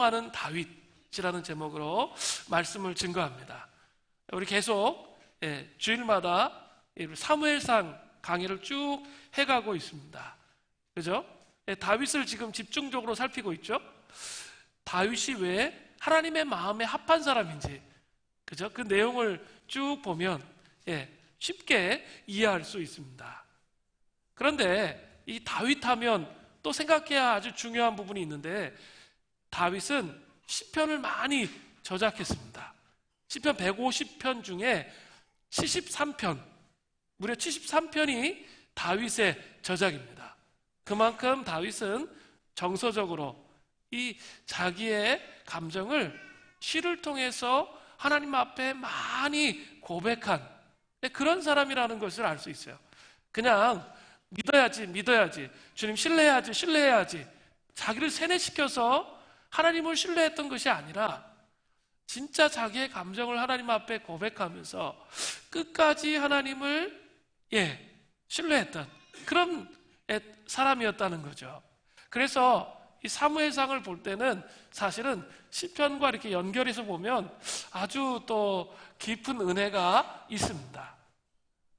하는 다윗이라는 제목으로 말씀을 증거합니다. 우리 계속 주일마다 사무엘상 강의를 쭉 해가고 있습니다. 그죠? 다윗을 지금 집중적으로 살피고 있죠? 다윗이 왜 하나님의 마음에 합한 사람인지, 그죠? 그 내용을 쭉 보면 쉽게 이해할 수 있습니다. 그런데 이 다윗 하면 또 생각해야 아주 중요한 부분이 있는데, 다윗은 시편을 많이 저작했습니다. 시편 150편 중에 73편, 무려 73편이 다윗의 저작입니다. 그만큼 다윗은 정서적으로 이 자기의 감정을 시를 통해서 하나님 앞에 많이 고백한 그런 사람이라는 것을 알 수 있어요. 그냥 믿어야지, 주님 신뢰해야지, 자기를 세뇌시켜서 하나님을 신뢰했던 것이 아니라 진짜 자기의 감정을 하나님 앞에 고백하면서 끝까지 하나님을 신뢰했던 그런 사람이었다는 거죠. 그래서 이 사무엘상을 볼 때는 사실은 시편과 이렇게 연결해서 보면 아주 또 깊은 은혜가 있습니다.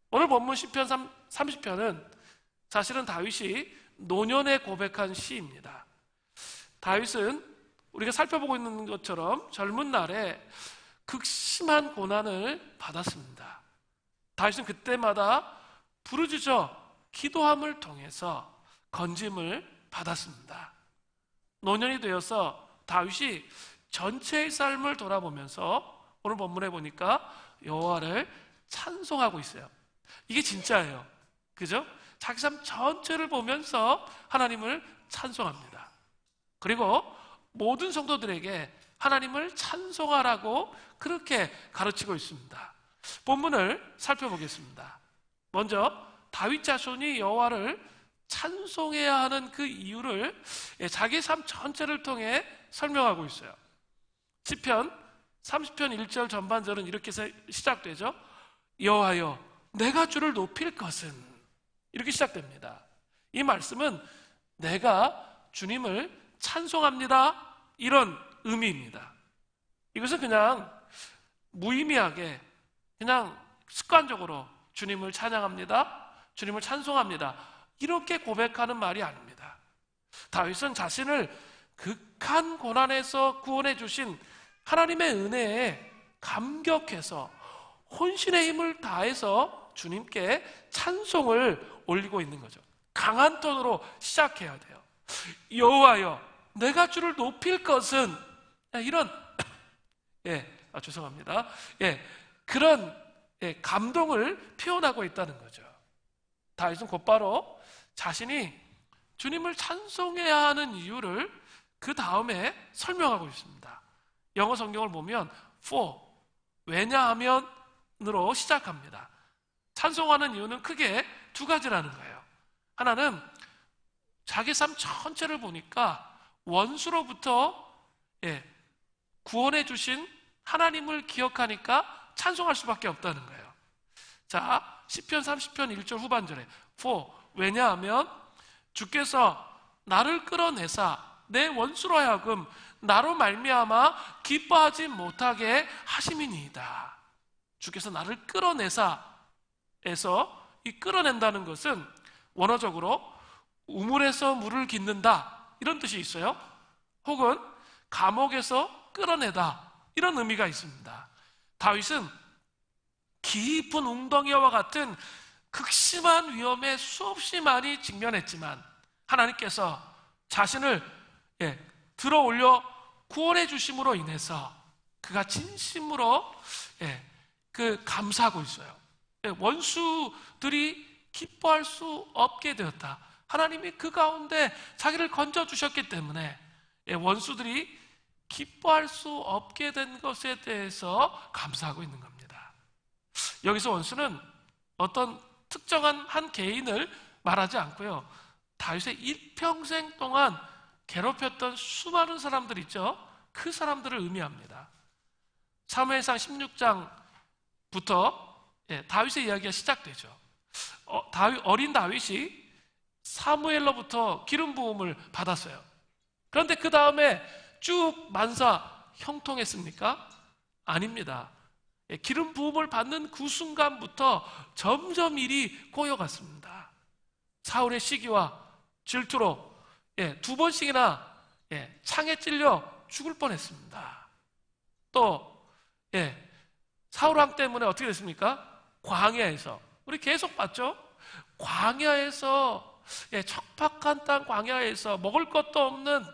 오늘 본문 시편 30편은 사실은 다윗이 노년에 고백한 시입니다. 다윗은 우리가 살펴보고 있는 것처럼 젊은 날에 극심한 고난을 받았습니다. 다윗은 그때마다 부르짖어 기도함을 통해서 건짐을 받았습니다. 노년이 되어서 다윗이 전체의 삶을 돌아보면서 오늘 본문에 보니까 여호와를 찬송하고 있어요. 이게 진짜예요. 그죠? 자기 삶 전체를 보면서 하나님을 찬송합니다. 그리고 모든 성도들에게 하나님을 찬송하라고 그렇게 가르치고 있습니다. 본문을 살펴보겠습니다. 먼저 다윗 자손이 여호와를 찬송해야 하는 그 이유를 자기 삶 전체를 통해 설명하고 있어요. 시편 30편 1절 전반절은 이렇게 시작되죠. 여호와여 내가 주를 높일 것은, 이렇게 시작됩니다. 이 말씀은 내가 주님을 찬송합니다, 이런 의미입니다. 이것은 그냥 무의미하게 그냥 습관적으로 주님을 찬양합니다, 주님을 찬송합니다, 이렇게 고백하는 말이 아닙니다. 다윗은 자신을 극한 고난에서 구원해 주신 하나님의 은혜에 감격해서 혼신의 힘을 다해서 주님께 찬송을 올리고 있는 거죠. 강한 톤으로 시작해야 돼요. 여호와여 내가 주를 높일 것은, 이런 죄송합니다. 그런 감동을 표현하고 있다는 거죠. 다윗은 곧바로 자신이 주님을 찬송해야 하는 이유를 그 다음에 설명하고 있습니다. 영어 성경을 보면 for, 왜냐하면으로 시작합니다. 찬송하는 이유는 크게 두 가지라는 거예요. 하나는 자기 삶 전체를 보니까 원수로부터 구원해 주신 하나님을 기억하니까 찬송할 수밖에 없다는 거예요. 자, 시편 30편 1절 후반절에 for, 왜냐하면 주께서 나를 끌어내사 내 원수로 하여금 나로 말미암아 기뻐하지 못하게 하심이니이다. 주께서 나를 끌어내사에서, 이 끌어낸다는 것은 원어적으로 우물에서 물을 깃는다, 이런 뜻이 있어요. 혹은 감옥에서 끌어내다, 이런 의미가 있습니다. 다윗은 깊은 웅덩이와 같은 극심한 위험에 수없이 많이 직면했지만 하나님께서 자신을 들어 올려 구원해 주심으로 인해서 그가 진심으로 감사하고 있어요. 원수들이 기뻐할 수 없게 되었다. 하나님이 그 가운데 자기를 건져주셨기 때문에 원수들이 기뻐할 수 없게 된 것에 대해서 감사하고 있는 겁니다. 여기서 원수는 어떤 특정한 한 개인을 말하지 않고요, 다윗의 일평생 동안 괴롭혔던 수많은 사람들 있죠. 그 사람들을 의미합니다. 사무엘상 16장부터 다윗의 이야기가 시작되죠. 어린 다윗이 사무엘로부터 기름 부음을 받았어요. 그런데 그 다음에 쭉 만사 형통했습니까? 아닙니다. 기름 부음을 받는 그 순간부터 점점 일이 꼬여갔습니다. 사울의 시기와 질투로 2번씩이나 창에 찔려 죽을 뻔했습니다. 또 사울왕 때문에 어떻게 됐습니까? 광야에서, 우리 계속 봤죠? 광야에서, 척박한 땅 광야에서 먹을 것도 없는,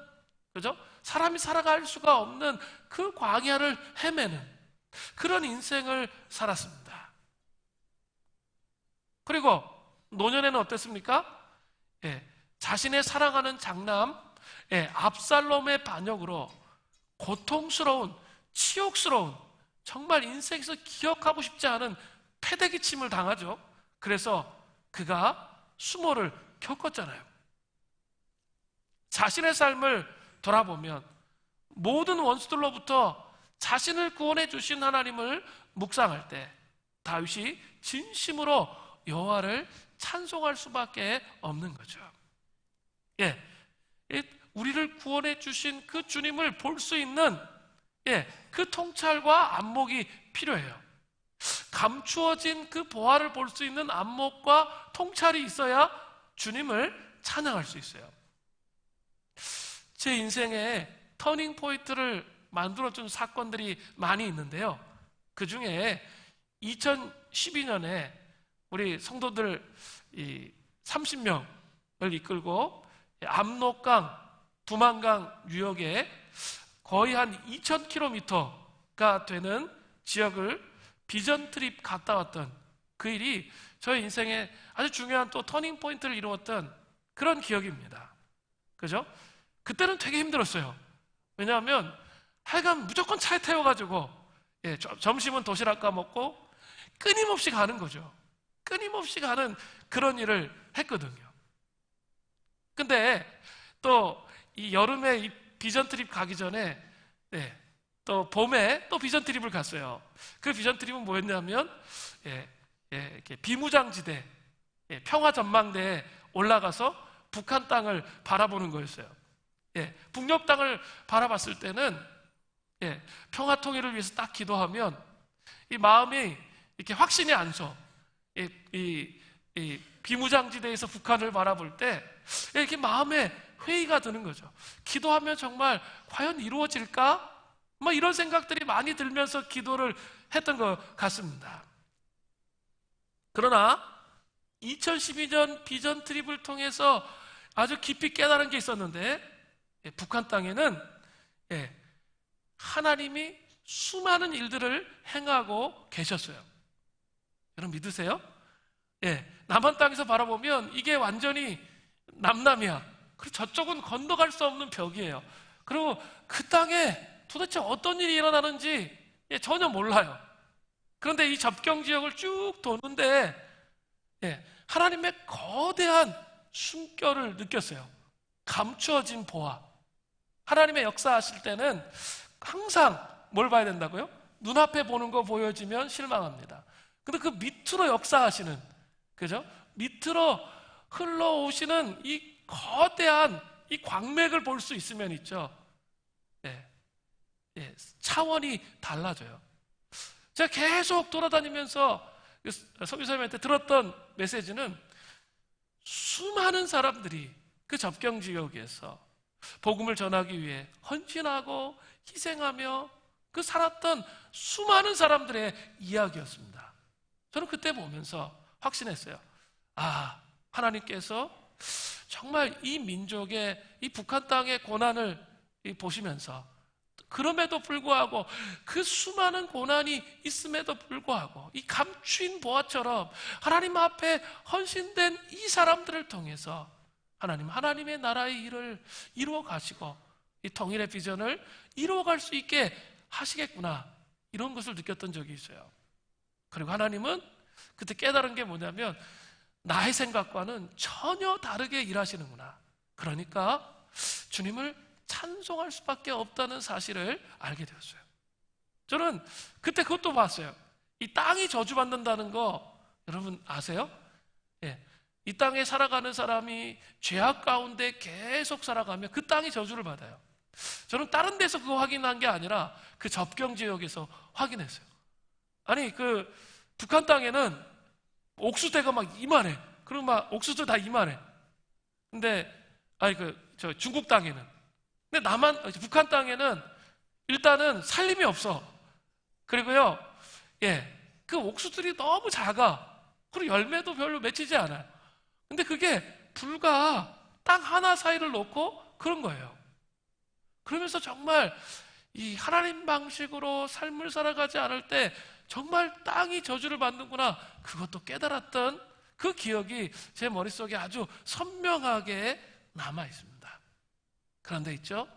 그죠? 사람이 살아갈 수가 없는 그 광야를 헤매는 그런 인생을 살았습니다. 그리고 노년에는 어땠습니까? 자신의 사랑하는 장남 압살롬의 반역으로 고통스러운, 치욕스러운, 정말 인생에서 기억하고 싶지 않은 패대기침을 당하죠. 그래서 그가 수모를 겪었잖아요. 자신의 삶을 돌아보면 모든 원수들로부터 자신을 구원해 주신 하나님을 묵상할 때 다윗이 진심으로 여호와를 찬송할 수밖에 없는 거죠. 우리를 구원해 주신 그 주님을 볼 수 있는 그 통찰과 안목이 필요해요. 감추어진 그 보화를 볼 수 있는 안목과 통찰이 있어야 주님을 찬양할 수 있어요. 제 인생에 터닝 포인트를 만들어준 사건들이 많이 있는데요. 그 중에 2012년에 우리 성도들 30명을 이끌고 압록강, 두만강 유역에 거의 한 2000km가 되는 지역을 비전 트립 갔다 왔던 그 일이 저의 인생에 아주 중요한 또 터닝 포인트를 이루었던 그런 기억입니다. 그죠? 그때는 되게 힘들었어요. 왜냐하면 하여간 무조건 차에 태워가지고 점심은 도시락 까먹고 끊임없이 가는 거죠. 끊임없이 가는 그런 일을 했거든요. 근데 또 이 여름에 이 비전 트립 가기 전에 또 봄에 또 비전 트립을 갔어요. 그 비전 트립은 뭐였냐면 이렇게 비무장지대, 평화 전망대에 올라가서 북한 땅을 바라보는 거였어요. 북녘 땅을 바라봤을 때는 평화 통일을 위해서 딱 기도하면 이 마음이 이렇게 확신이 안 서. 이 비무장지대에서 북한을 바라볼 때 이렇게 마음에 회의가 드는 거죠. 기도하면 정말 과연 이루어질까? 뭐 이런 생각들이 많이 들면서 기도를 했던 것 같습니다. 그러나 2012년 비전 트립을 통해서 아주 깊이 깨달은 게 있었는데 북한 땅에는 하나님이 수많은 일들을 행하고 계셨어요. 여러분 믿으세요? 남한 땅에서 바라보면 이게 완전히 남남이야. 그리고 저쪽은 건너갈 수 없는 벽이에요. 그리고 그 땅에 도대체 어떤 일이 일어나는지 전혀 몰라요. 그런데 이 접경 지역을 쭉 도는데 하나님의 거대한 숨결을 느꼈어요. 감추어진 보화. 하나님의 역사하실 때는 항상 뭘 봐야 된다고요? 눈앞에 보는 거 보여지면 실망합니다. 근데 그 밑으로 역사하시는, 그죠? 밑으로 흘러오시는 이 거대한 이 광맥을 볼 수 있으면 있죠. 차원이 달라져요. 제가 계속 돌아다니면서 선교사님한테 들었던 메시지는 수많은 사람들이 그 접경 지역에서 복음을 전하기 위해 헌신하고 희생하며 그 살았던 수많은 사람들의 이야기였습니다. 저는 그때 보면서 확신했어요. 아, 하나님께서 정말 이 민족의 이 북한 땅의 고난을 보시면서 그럼에도 불구하고 그 수많은 고난이 있음에도 불구하고 이 감추인 보화처럼 하나님 앞에 헌신된 이 사람들을 통해서 하나님의 나라의 일을 이루어 가시고 이 통일의 비전을 이루어 갈 수 있게 하시겠구나, 이런 것을 느꼈던 적이 있어요. 그리고 하나님은 그때 깨달은 게 뭐냐면 나의 생각과는 전혀 다르게 일하시는구나. 그러니까 주님을 찬송할 수밖에 없다는 사실을 알게 되었어요. 저는 그때 그것도 봤어요. 이 땅이 저주받는다는 거 여러분 아세요? 이 땅에 살아가는 사람이 죄악 가운데 계속 살아가면 그 땅이 저주를 받아요. 저는 다른 데서 그거 확인한 게 아니라 그 접경 지역에서 확인했어요. 아니, 그 북한 땅에는 옥수대가 막 이만해. 그리고 막 옥수수 다 이만해. 근데 아니 저 중국 땅에는, 근데 북한 땅에는 일단은 살림이 없어. 그리고요, 그 옥수수들이 너무 작아. 그리고 열매도 별로 맺히지 않아요. 근데 그게 불과 땅 하나 사이를 놓고 그런 거예요. 그러면서 정말 이 하나님 방식으로 삶을 살아가지 않을 때 정말 땅이 저주를 받는구나, 그것도 깨달았던 그 기억이 제 머릿속에 아주 선명하게 남아 있습니다. 그런데 있죠,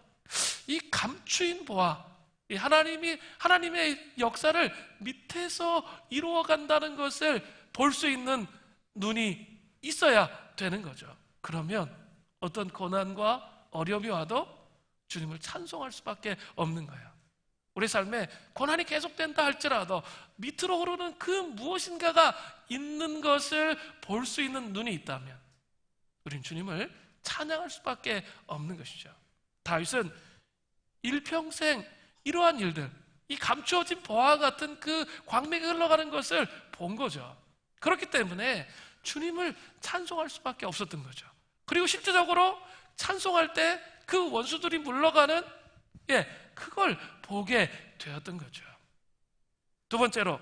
이 감추인 보아, 이 하나님의 역사를 밑에서 이루어간다는 것을 볼 수 있는 눈이 있어야 되는 거죠. 그러면 어떤 고난과 어려움이 와도 주님을 찬송할 수밖에 없는 거예요. 우리 삶에 고난이 계속된다 할지라도 밑으로 흐르는 그 무엇인가가 있는 것을 볼 수 있는 눈이 있다면 우린 주님을 찬양할 수밖에 없는 것이죠. 다윗은 일평생 이러한 일들, 이 감추어진 보화 같은 그 광맥이 흘러가는 것을 본 거죠. 그렇기 때문에 주님을 찬송할 수밖에 없었던 거죠. 그리고 실제적으로 찬송할 때 그 원수들이 물러가는, 그걸 보게 되었던 거죠. 두 번째로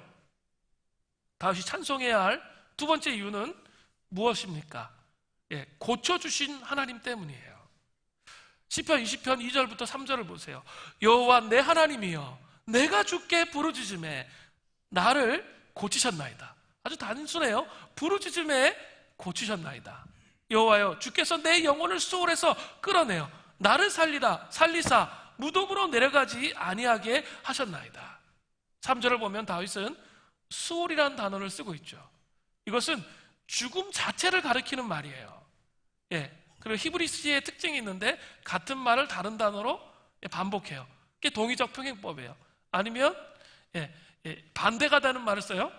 다윗이 찬송해야 할 두 번째 이유는 무엇입니까? 고쳐주신 하나님 때문이에요. 시편 20편 2절부터 3절을 보세요. 여호와 내 하나님이여, 내가 주께 부르짖음에 나를 고치셨나이다. 아주 단순해요. 부르짖음에 고치셨나이다. 여호와여, 주께서 내 영혼을 수월에서 끌어내어 나를 살리사 무덤으로 내려가지 아니하게 하셨나이다. 3절을 보면 다윗은 수월이라는 단어를 쓰고 있죠. 이것은 죽음 자체를 가리키는 말이에요. 그리고 히브리스의 특징이 있는데 같은 말을 다른 단어로 반복해요. 그게 동의적 평행법이에요. 아니면 반대가 되는 말을 써요.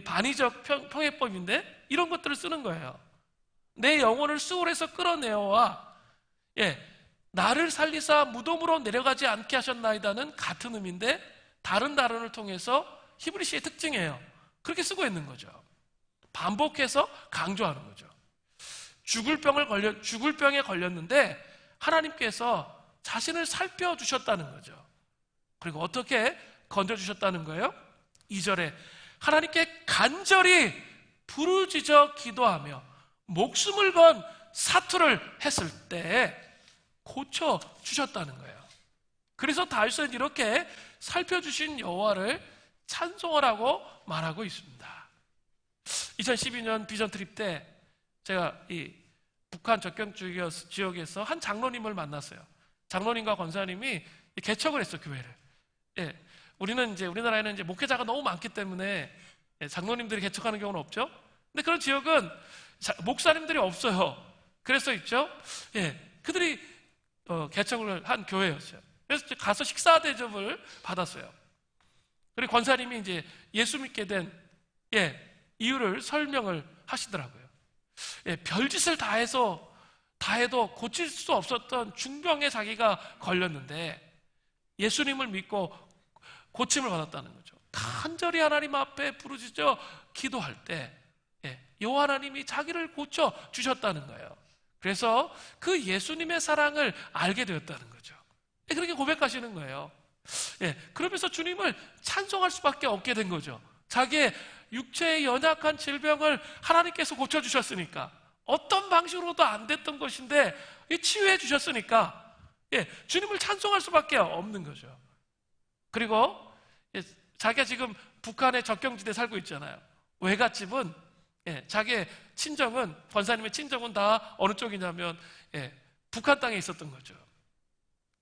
반의적 평행법인데 이런 것들을 쓰는 거예요. 내 영혼을 수월에서 끌어내어와 나를 살리사 무덤으로 내려가지 않게 하셨나이다는 같은 의미인데 다른 단어를 통해서 히브리시의 특징이에요. 그렇게 쓰고 있는 거죠. 반복해서 강조하는 거죠. 죽을 병에 걸렸는데 하나님께서 자신을 살펴주셨다는 거죠. 그리고 어떻게 건져주셨다는 거예요? 2절에 하나님께 간절히 부르짖어 기도하며 목숨을 건 사투를 했을 때 고쳐주셨다는 거예요. 그래서 다윗은 이렇게 살펴주신 여호와를 찬송을 하고 말하고 있습니다. 2012년 비전 트립 때 제가 이 북한 접경 지역에서 한 장로님을 만났어요. 장로님과 권사님이 개척을 했어, 교회를. 우리나라에는 이제 목회자가 너무 많기 때문에 장로님들이 개척하는 경우는 없죠. 근데 그런 지역은 목사님들이 없어요. 그래서 있죠. 그들이 개척을 한 교회였어요. 그래서 가서 식사 대접을 받았어요. 그리고 권사님이 이제 예수 믿게 된 이유를 설명을 하시더라고요. 별짓을 다 해도 고칠 수 없었던 중병에 자기가 걸렸는데 예수님을 믿고 고침을 받았다는 거죠. 간절히 하나님 앞에 부르짖어 기도할 때 여호와 하나님이 자기를 고쳐 주셨다는 거예요. 그래서 그 예수님의 사랑을 알게 되었다는 거죠. 그렇게 고백하시는 거예요. 그러면서 주님을 찬송할 수밖에 없게 된 거죠. 자기의 육체의 연약한 질병을 하나님께서 고쳐주셨으니까, 어떤 방식으로도 안 됐던 것인데 치유해 주셨으니까 주님을 찬송할 수밖에 없는 거죠. 그리고 자기가 지금 북한의 접경지대에 살고 있잖아요. 외갓집은 자기의 친정은, 권사님의 친정은 다 어느 쪽이냐면 북한 땅에 있었던 거죠.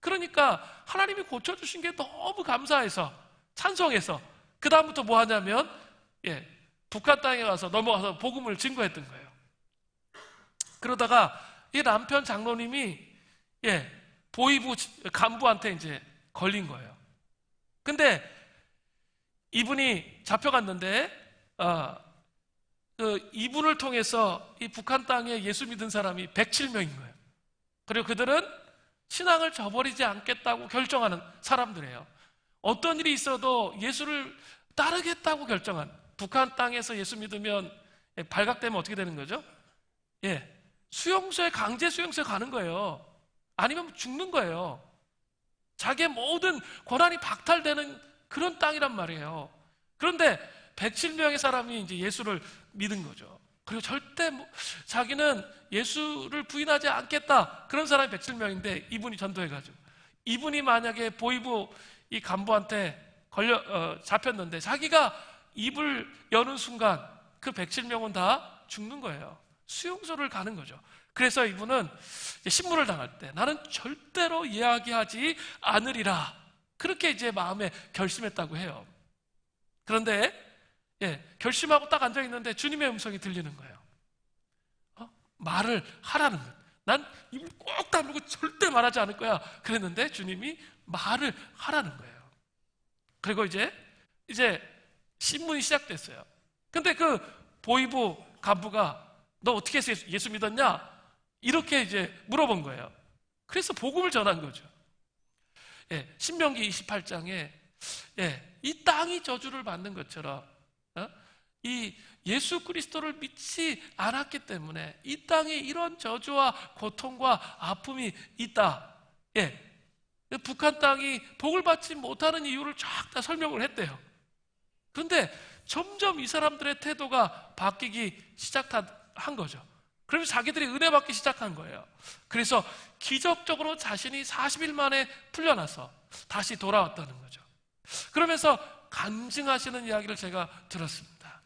그러니까 하나님이 고쳐주신 게 너무 감사해서 찬송해서 그 다음부터 뭐 하냐면 북한 땅에 가서 넘어가서 복음을 증거했던 거예요. 그러다가 이 남편 장로님이 보이부 간부한테 이제 걸린 거예요. 근데 이분이 잡혀갔는데 그 이분을 통해서 이 북한 땅에 예수 믿은 사람이 107명인 거예요. 그리고 그들은 신앙을 저버리지 않겠다고 결정하는 사람들이에요. 어떤 일이 있어도 예수를 따르겠다고 결정한, 북한 땅에서 예수 믿으면 발각되면 어떻게 되는 거죠? 수용소에, 강제 수용소에 가는 거예요. 아니면 죽는 거예요. 자기의 모든 권한이 박탈되는 그런 땅이란 말이에요. 그런데 107명의 사람이 이제 예수를 믿은 거죠. 그리고 절대 자기는 예수를 부인하지 않겠다, 그런 사람이 107명인데 이분이 전도해가지고, 이분이 만약에 보이부 이 간부한테 잡혔는데 자기가 입을 여는 순간 그 107명은 다 죽는 거예요. 수용소를 가는 거죠. 그래서 이분은 신문을 당할 때 나는 절대로 이야기하지 않으리라, 그렇게 이제 마음에 결심했다고 해요. 그런데 결심하고 딱 앉아있는데 주님의 음성이 들리는 거예요. 말을 하라는 거예요. 난 입을 꼭 다물고 절대 말하지 않을 거야, 그랬는데 주님이 말을 하라는 거예요. 그리고 이제 신문이 시작됐어요. 근데 그 보이부 간부가 너 어떻게 해서 예수 믿었냐? 이렇게 이제 물어본 거예요. 그래서 복음을 전한 거죠. 신명기 28장에 이 땅이 저주를 받는 것처럼 이 예수 그리스도를 믿지 않았기 때문에 이 땅에 이런 저주와 고통과 아픔이 있다. 북한 땅이 복을 받지 못하는 이유를 쫙 다 설명을 했대요. 그런데 점점 이 사람들의 태도가 바뀌기 시작한 거죠. 그러면서 자기들이 은혜 받기 시작한 거예요. 그래서 기적적으로 자신이 40일 만에 풀려나서 다시 돌아왔다는 거죠. 그러면서 간증하시는 이야기를 제가 들었습니다.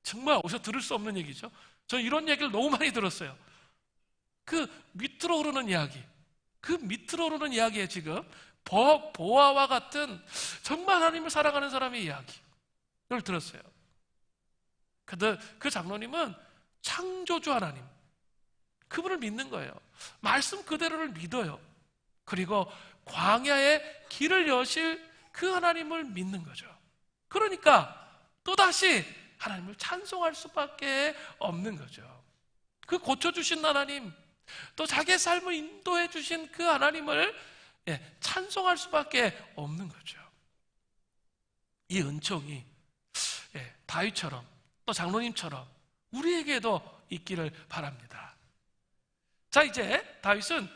정말 어디서 들을 수 없는 얘기죠. 저 이런 얘기를 너무 많이 들었어요. 그 밑으로 흐르는 이야기, 그 밑으로 흐르는 이야기에 지금 보아와 같은 정말 하나님을 사랑하는 사람의 이야기를 들었어요. 그 장로님은 창조주 하나님, 그분을 믿는 거예요. 말씀 그대로를 믿어요. 그리고 광야에 길을 여실 그 하나님을 믿는 거죠. 그러니까 또다시 하나님을 찬송할 수밖에 없는 거죠. 그 고쳐주신 하나님, 또 자기의 삶을 인도해 주신 그 하나님을 찬송할 수밖에 없는 거죠. 이 은총이 다윗처럼 또 장로님처럼 우리에게도 있기를 바랍니다. 자, 이제 다윗은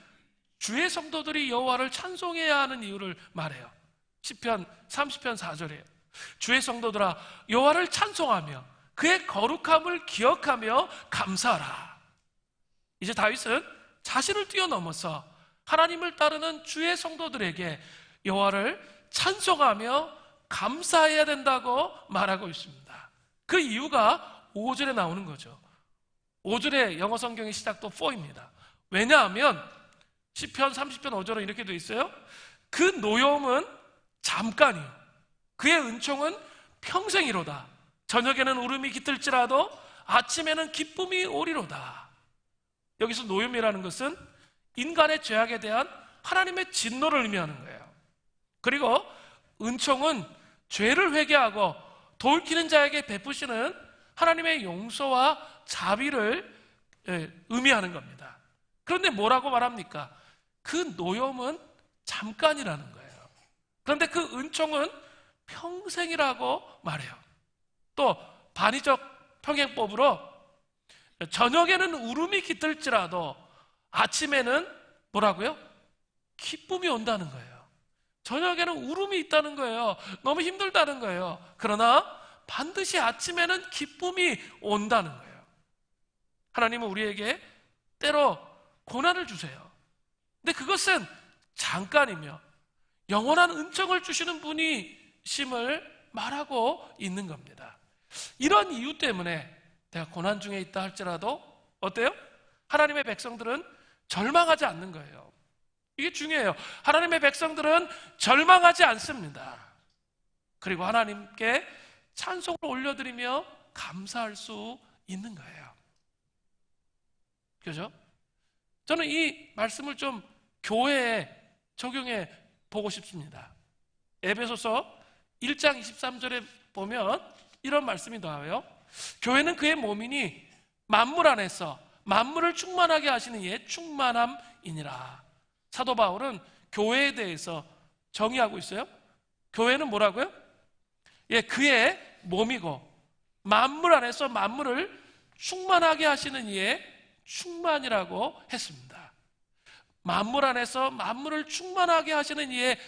주의 성도들이 여호와를 찬송해야 하는 이유를 말해요. 시편 30편 4절에 주의 성도들아 여호와를 찬송하며 그의 거룩함을 기억하며 감사하라. 이제 다윗은 자신을 뛰어넘어서 하나님을 따르는 주의 성도들에게 여호와를 찬송하며 감사해야 된다고 말하고 있습니다. 그 이유가 5절에 나오는 거죠. 5절의 영어 성경의 시작도 for입니다. 왜냐하면 시편 30편 5절은 이렇게 되어 있어요. 그 노여움은 잠깐이요 그의 은총은 평생이로다. 저녁에는 울음이 깃들지라도 아침에는 기쁨이 오리로다. 여기서 노여움이라는 것은 인간의 죄악에 대한 하나님의 진노를 의미하는 거예요. 그리고 은총은 죄를 회개하고 돌이키는 자에게 베푸시는 하나님의 용서와 자비를 의미하는 겁니다. 그런데 뭐라고 말합니까? 그 노여움은 잠깐이라는 거예요. 그런데 그 은총은 평생이라고 말해요. 또 반의적 평행법으로 저녁에는 울음이 깃들지라도 아침에는 뭐라고요? 기쁨이 온다는 거예요. 저녁에는 울음이 있다는 거예요. 너무 힘들다는 거예요. 그러나 반드시 아침에는 기쁨이 온다는 거예요. 하나님은 우리에게 때로 고난을 주세요. 근데 그것은 잠깐이며 영원한 은총을 주시는 분이심을 말하고 있는 겁니다. 이런 이유 때문에 내가 고난 중에 있다 할지라도 어때요? 하나님의 백성들은 절망하지 않는 거예요. 이게 중요해요. 하나님의 백성들은 절망하지 않습니다. 그리고 하나님께 찬송을 올려드리며 감사할 수 있는 거예요. 그죠? 저는 이 말씀을 좀 교회에 적용해 보고 싶습니다. 에베소서 1장 23절에 보면 이런 말씀이 나와요. 교회는 그의 몸이니 만물 안에서 만물을 충만하게 하시는 이의 충만함이니라. 사도 바울은 교회에 대해서 정의하고 있어요. 교회는 뭐라고요? 그의 몸이고 만물 안에서 만물을 충만하게 하시는 이의 충만이라고 했습니다. 만물 안에서 만물을 충만하게 하시는 이의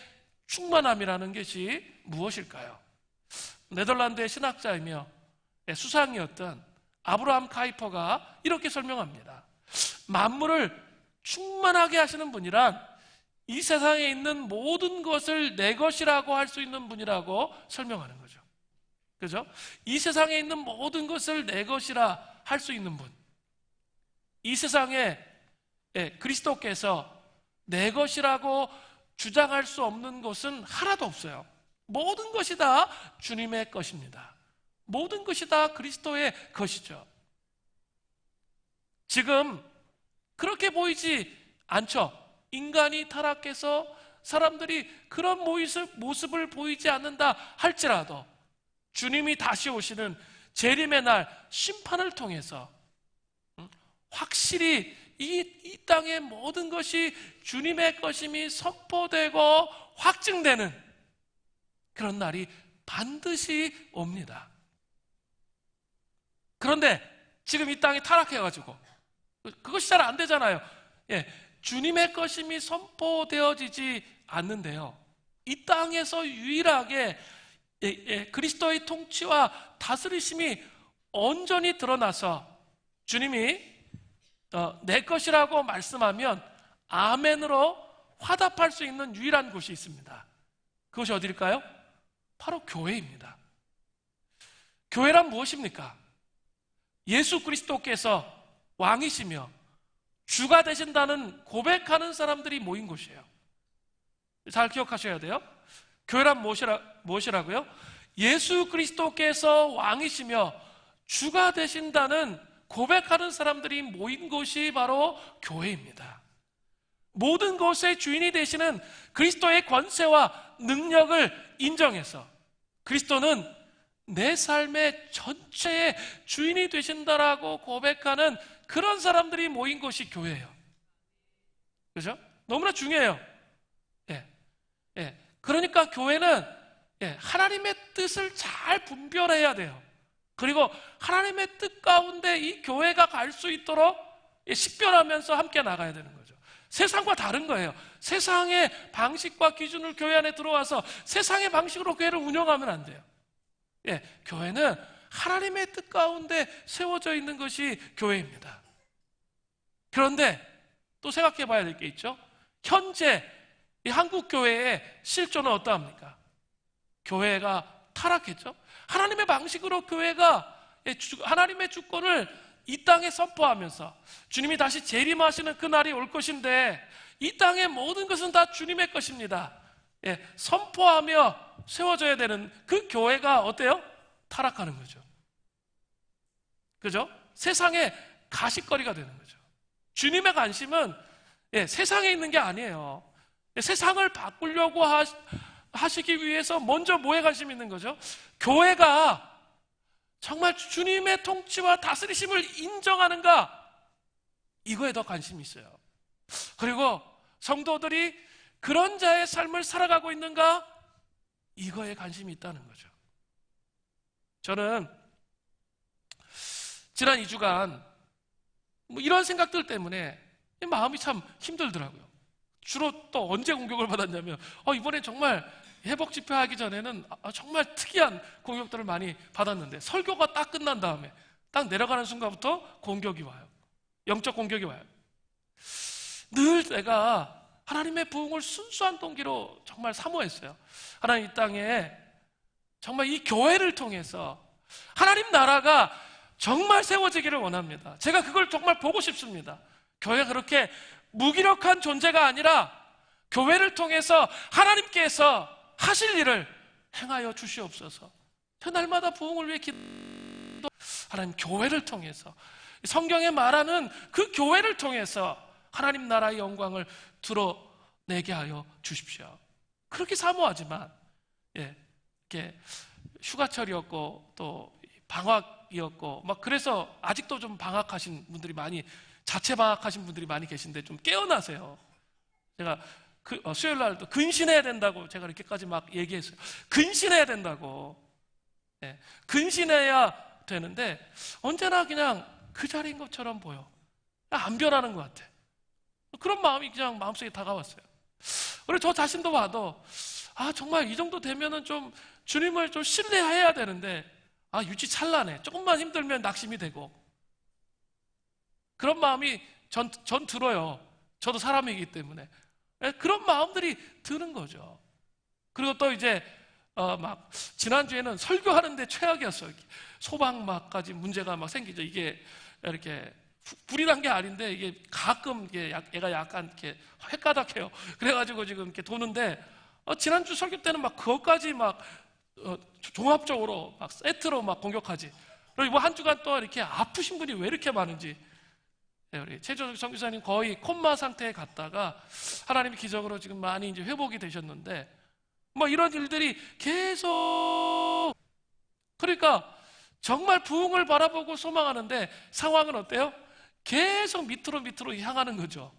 충만함이라는 것이 무엇일까요? 네덜란드의 신학자이며 수상이었던 아브라함 카이퍼가 이렇게 설명합니다. 만물을 충만하게 하시는 분이란 이 세상에 있는 모든 것을 내 것이라고 할 수 있는 분이라고 설명하는 거죠. 그죠? 이 세상에 있는 모든 것을 내 것이라 할 수 있는 분. 이 세상에 그리스도께서 내 것이라고 주장할 수 없는 것은 하나도 없어요. 모든 것이 다 주님의 것입니다. 모든 것이 다 그리스도의 것이죠. 지금 그렇게 보이지 않죠? 인간이 타락해서 사람들이 그런 모습을 보이지 않는다 할지라도 주님이 다시 오시는 재림의 날 심판을 통해서 확실히 이 땅의 모든 것이 주님의 것임이 선포되고 확증되는 그런 날이 반드시 옵니다. 그런데 지금 이 땅이 타락해가지고 그것이 잘 안 되잖아요. 주님의 것임이 선포되어지지 않는데요, 이 땅에서 유일하게 그리스도의 통치와 다스리심이 온전히 드러나서 주님이 내 것이라고 말씀하면 아멘으로 화답할 수 있는 유일한 곳이 있습니다. 그것이 어디일까요? 바로 교회입니다. 교회란 무엇입니까? 예수 그리스도께서 왕이시며 주가 되신다는 고백하는 사람들이 모인 곳이에요. 잘 기억하셔야 돼요. 교회란 무엇이라고요? 예수 그리스도께서 왕이시며 주가 되신다는 고백하는 사람들이 모인 곳이 바로 교회입니다. 모든 것의 주인이 되시는 그리스도의 권세와 능력을 인정해서 그리스도는 내 삶의 전체의 주인이 되신다라고 고백하는 그런 사람들이 모인 곳이 교회예요. 그죠? 너무나 중요해요. 그러니까 교회는 하나님의 뜻을 잘 분별해야 돼요. 그리고 하나님의 뜻 가운데 이 교회가 갈 수 있도록 식별하면서 함께 나가야 되는 거죠. 세상과 다른 거예요. 세상의 방식과 기준을 교회 안에 들어와서 세상의 방식으로 교회를 운영하면 안 돼요. 교회는 하나님의 뜻 가운데 세워져 있는 것이 교회입니다. 그런데 또 생각해 봐야 될 게 있죠. 현재 이 한국 교회의 실존은 어떠합니까? 교회가 타락했죠. 하나님의 방식으로 교회가 하나님의 주권을 이 땅에 선포하면서 주님이 다시 재림하시는 그날이 올 것인데 이 땅의 모든 것은 다 주님의 것입니다. 선포하며 세워져야 되는 그 교회가 어때요? 타락하는 거죠. 그죠? 세상의 가십거리가 되는 거죠. 주님의 관심은 세상에 있는 게 아니에요. 세상을 바꾸려고 하시기 위해서 먼저 뭐에 관심이 있는 거죠? 교회가 정말 주님의 통치와 다스리심을 인정하는가? 이거에 더 관심이 있어요. 그리고 성도들이 그런 자의 삶을 살아가고 있는가? 이거에 관심이 있다는 거죠. 저는 지난 2주간 이런 생각들 때문에 마음이 참 힘들더라고요. 주로 또 언제 공격을 받았냐면 이번에 정말 회복 집회하기 전에는 정말 특이한 공격들을 많이 받았는데 설교가 딱 끝난 다음에 딱 내려가는 순간부터 공격이 와요. 영적 공격이 와요. 늘 내가 하나님의 부흥을 순수한 동기로 정말 사모했어요. 하나님 이 땅에 정말 이 교회를 통해서 하나님 나라가 정말 세워지기를 원합니다. 제가 그걸 정말 보고 싶습니다. 교회가 그렇게 무기력한 존재가 아니라 교회를 통해서 하나님께서 하실 일을 행하여 주시옵소서. 날마다 부흥을 위해 기도. 하나님 교회를 통해서 성경에 말하는 그 교회를 통해서 하나님 나라의 영광을 드러내게 하여 주십시오. 그렇게 사모하지만 이렇게 휴가철이었고 또 방학이었고 막 그래서 아직도 좀 방학하신 분들이 많이 자체 방학하신 분들이 많이 계신데 좀 깨어나세요. 제가 수요일 날도 근신해야 된다고 제가 이렇게까지 막 얘기했어요. 근신해야 된다고. 예, 근신해야 되는데 언제나 그냥 그 자리인 것처럼 보여. 안 변하는 것 같아. 그런 마음이 그냥 마음속에 다가왔어요. 그리고 저 자신도 봐도 정말 이 정도 되면은 좀 주님을 좀 신뢰해야 되는데 유치찬란해. 조금만 힘들면 낙심이 되고 그런 마음이 전 들어요. 저도 사람이기 때문에 그런 마음들이 드는 거죠. 그리고 또 이제 막 지난주에는 설교하는데 최악이었어요. 소방막까지 문제가 막 생기죠. 이게 이렇게 불이 난 게 아닌데 이게 가끔 얘가 약간 이렇게 헷가닥해요. 그래가지고 지금 이렇게 도는데 지난주 설교 때는 막 그것까지 막 종합적으로 막 세트로 막 공격하지. 그리고 뭐 한 주간 또 이렇게 아프신 분이 왜 이렇게 많은지. 우리 최조석 선교사님 거의 콤마 상태에 갔다가 하나님이 기적으로 지금 많이 이제 회복이 되셨는데 뭐 이런 일들이 계속 그러니까 정말 부흥을 바라보고 소망하는데 상황은 어때요? 계속 밑으로 향하는 거죠.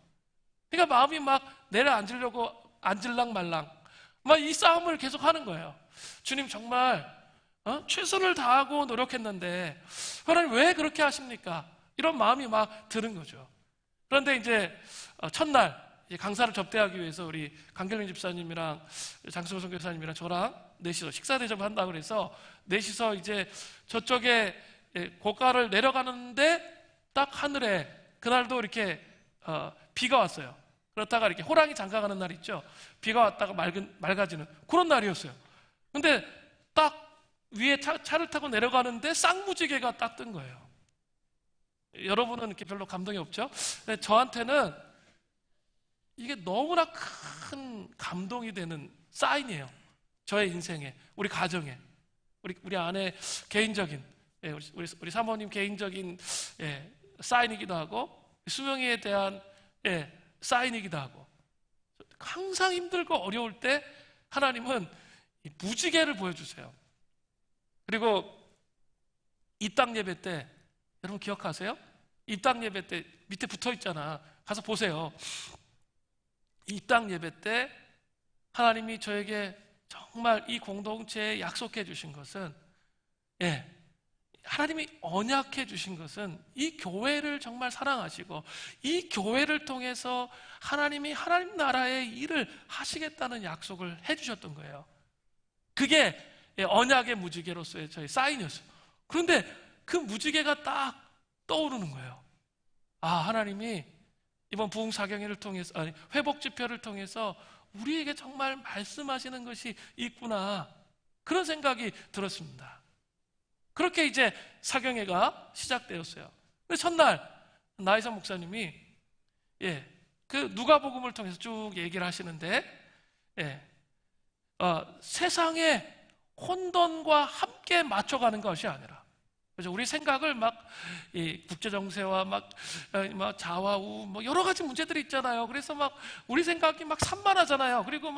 그러니까 마음이 막 내려앉으려고 앉을랑 말랑 막 이 싸움을 계속 하는 거예요. 주님 정말 최선을 다하고 노력했는데 하나님 왜 그렇게 하십니까? 이런 마음이 막 드는 거죠. 그런데 이제 첫날 강사를 접대하기 위해서 우리 강경림 집사님이랑 장승호 선교사님이랑 저랑 넷이서 식사 대접한다고 그래서 넷이서 이제 저쪽에 고가를 내려가는데 딱 하늘에 그날도 이렇게 비가 왔어요. 그렇다가 이렇게 호랑이 장가가는 날 있죠. 비가 왔다가 맑아지는 그런 날이었어요. 근데 딱 위에 차를 타고 내려가는데 쌍무지개가 딱 뜬 거예요. 여러분은 이렇게 별로 감동이 없죠? 근데 저한테는 이게 너무나 큰 감동이 되는 사인이에요. 저의 인생에, 우리 가정에, 우리 아내 개인적인, 우리 사모님 개인적인 사인이기도 하고 수명이에 대한 사인이기도 하고 항상 힘들고 어려울 때 하나님은 이 무지개를 보여주세요. 그리고 입당 예배 때 여러분 기억하세요? 입당 예배 때 밑에 붙어 있잖아. 가서 보세요. 입당 예배 때 하나님이 저에게 정말 이 공동체에 약속해 주신 것은 하나님이 언약해 주신 것은 이 교회를 정말 사랑하시고 이 교회를 통해서 하나님이 하나님 나라의 일을 하시겠다는 약속을 해 주셨던 거예요. 그게 언약의 무지개로서의 저희 사인이었어요. 그런데 그 무지개가 딱 떠오르는 거예요. 하나님이 이번 부흥 사경회를 통해서 회복 집회를 통해서 우리에게 정말 말씀하시는 것이 있구나. 그런 생각이 들었습니다. 그렇게 이제 사경회가 시작되었어요. 근데 첫날 나이선 목사님이 그 누가복음을 통해서 쭉 얘기를 하시는데 세상의 혼돈과 함께 맞춰가는 것이 아니라 그죠? 우리 생각을 국제 정세와 좌와 우 여러 가지 문제들이 있잖아요. 그래서 우리 생각이 산만하잖아요. 그리고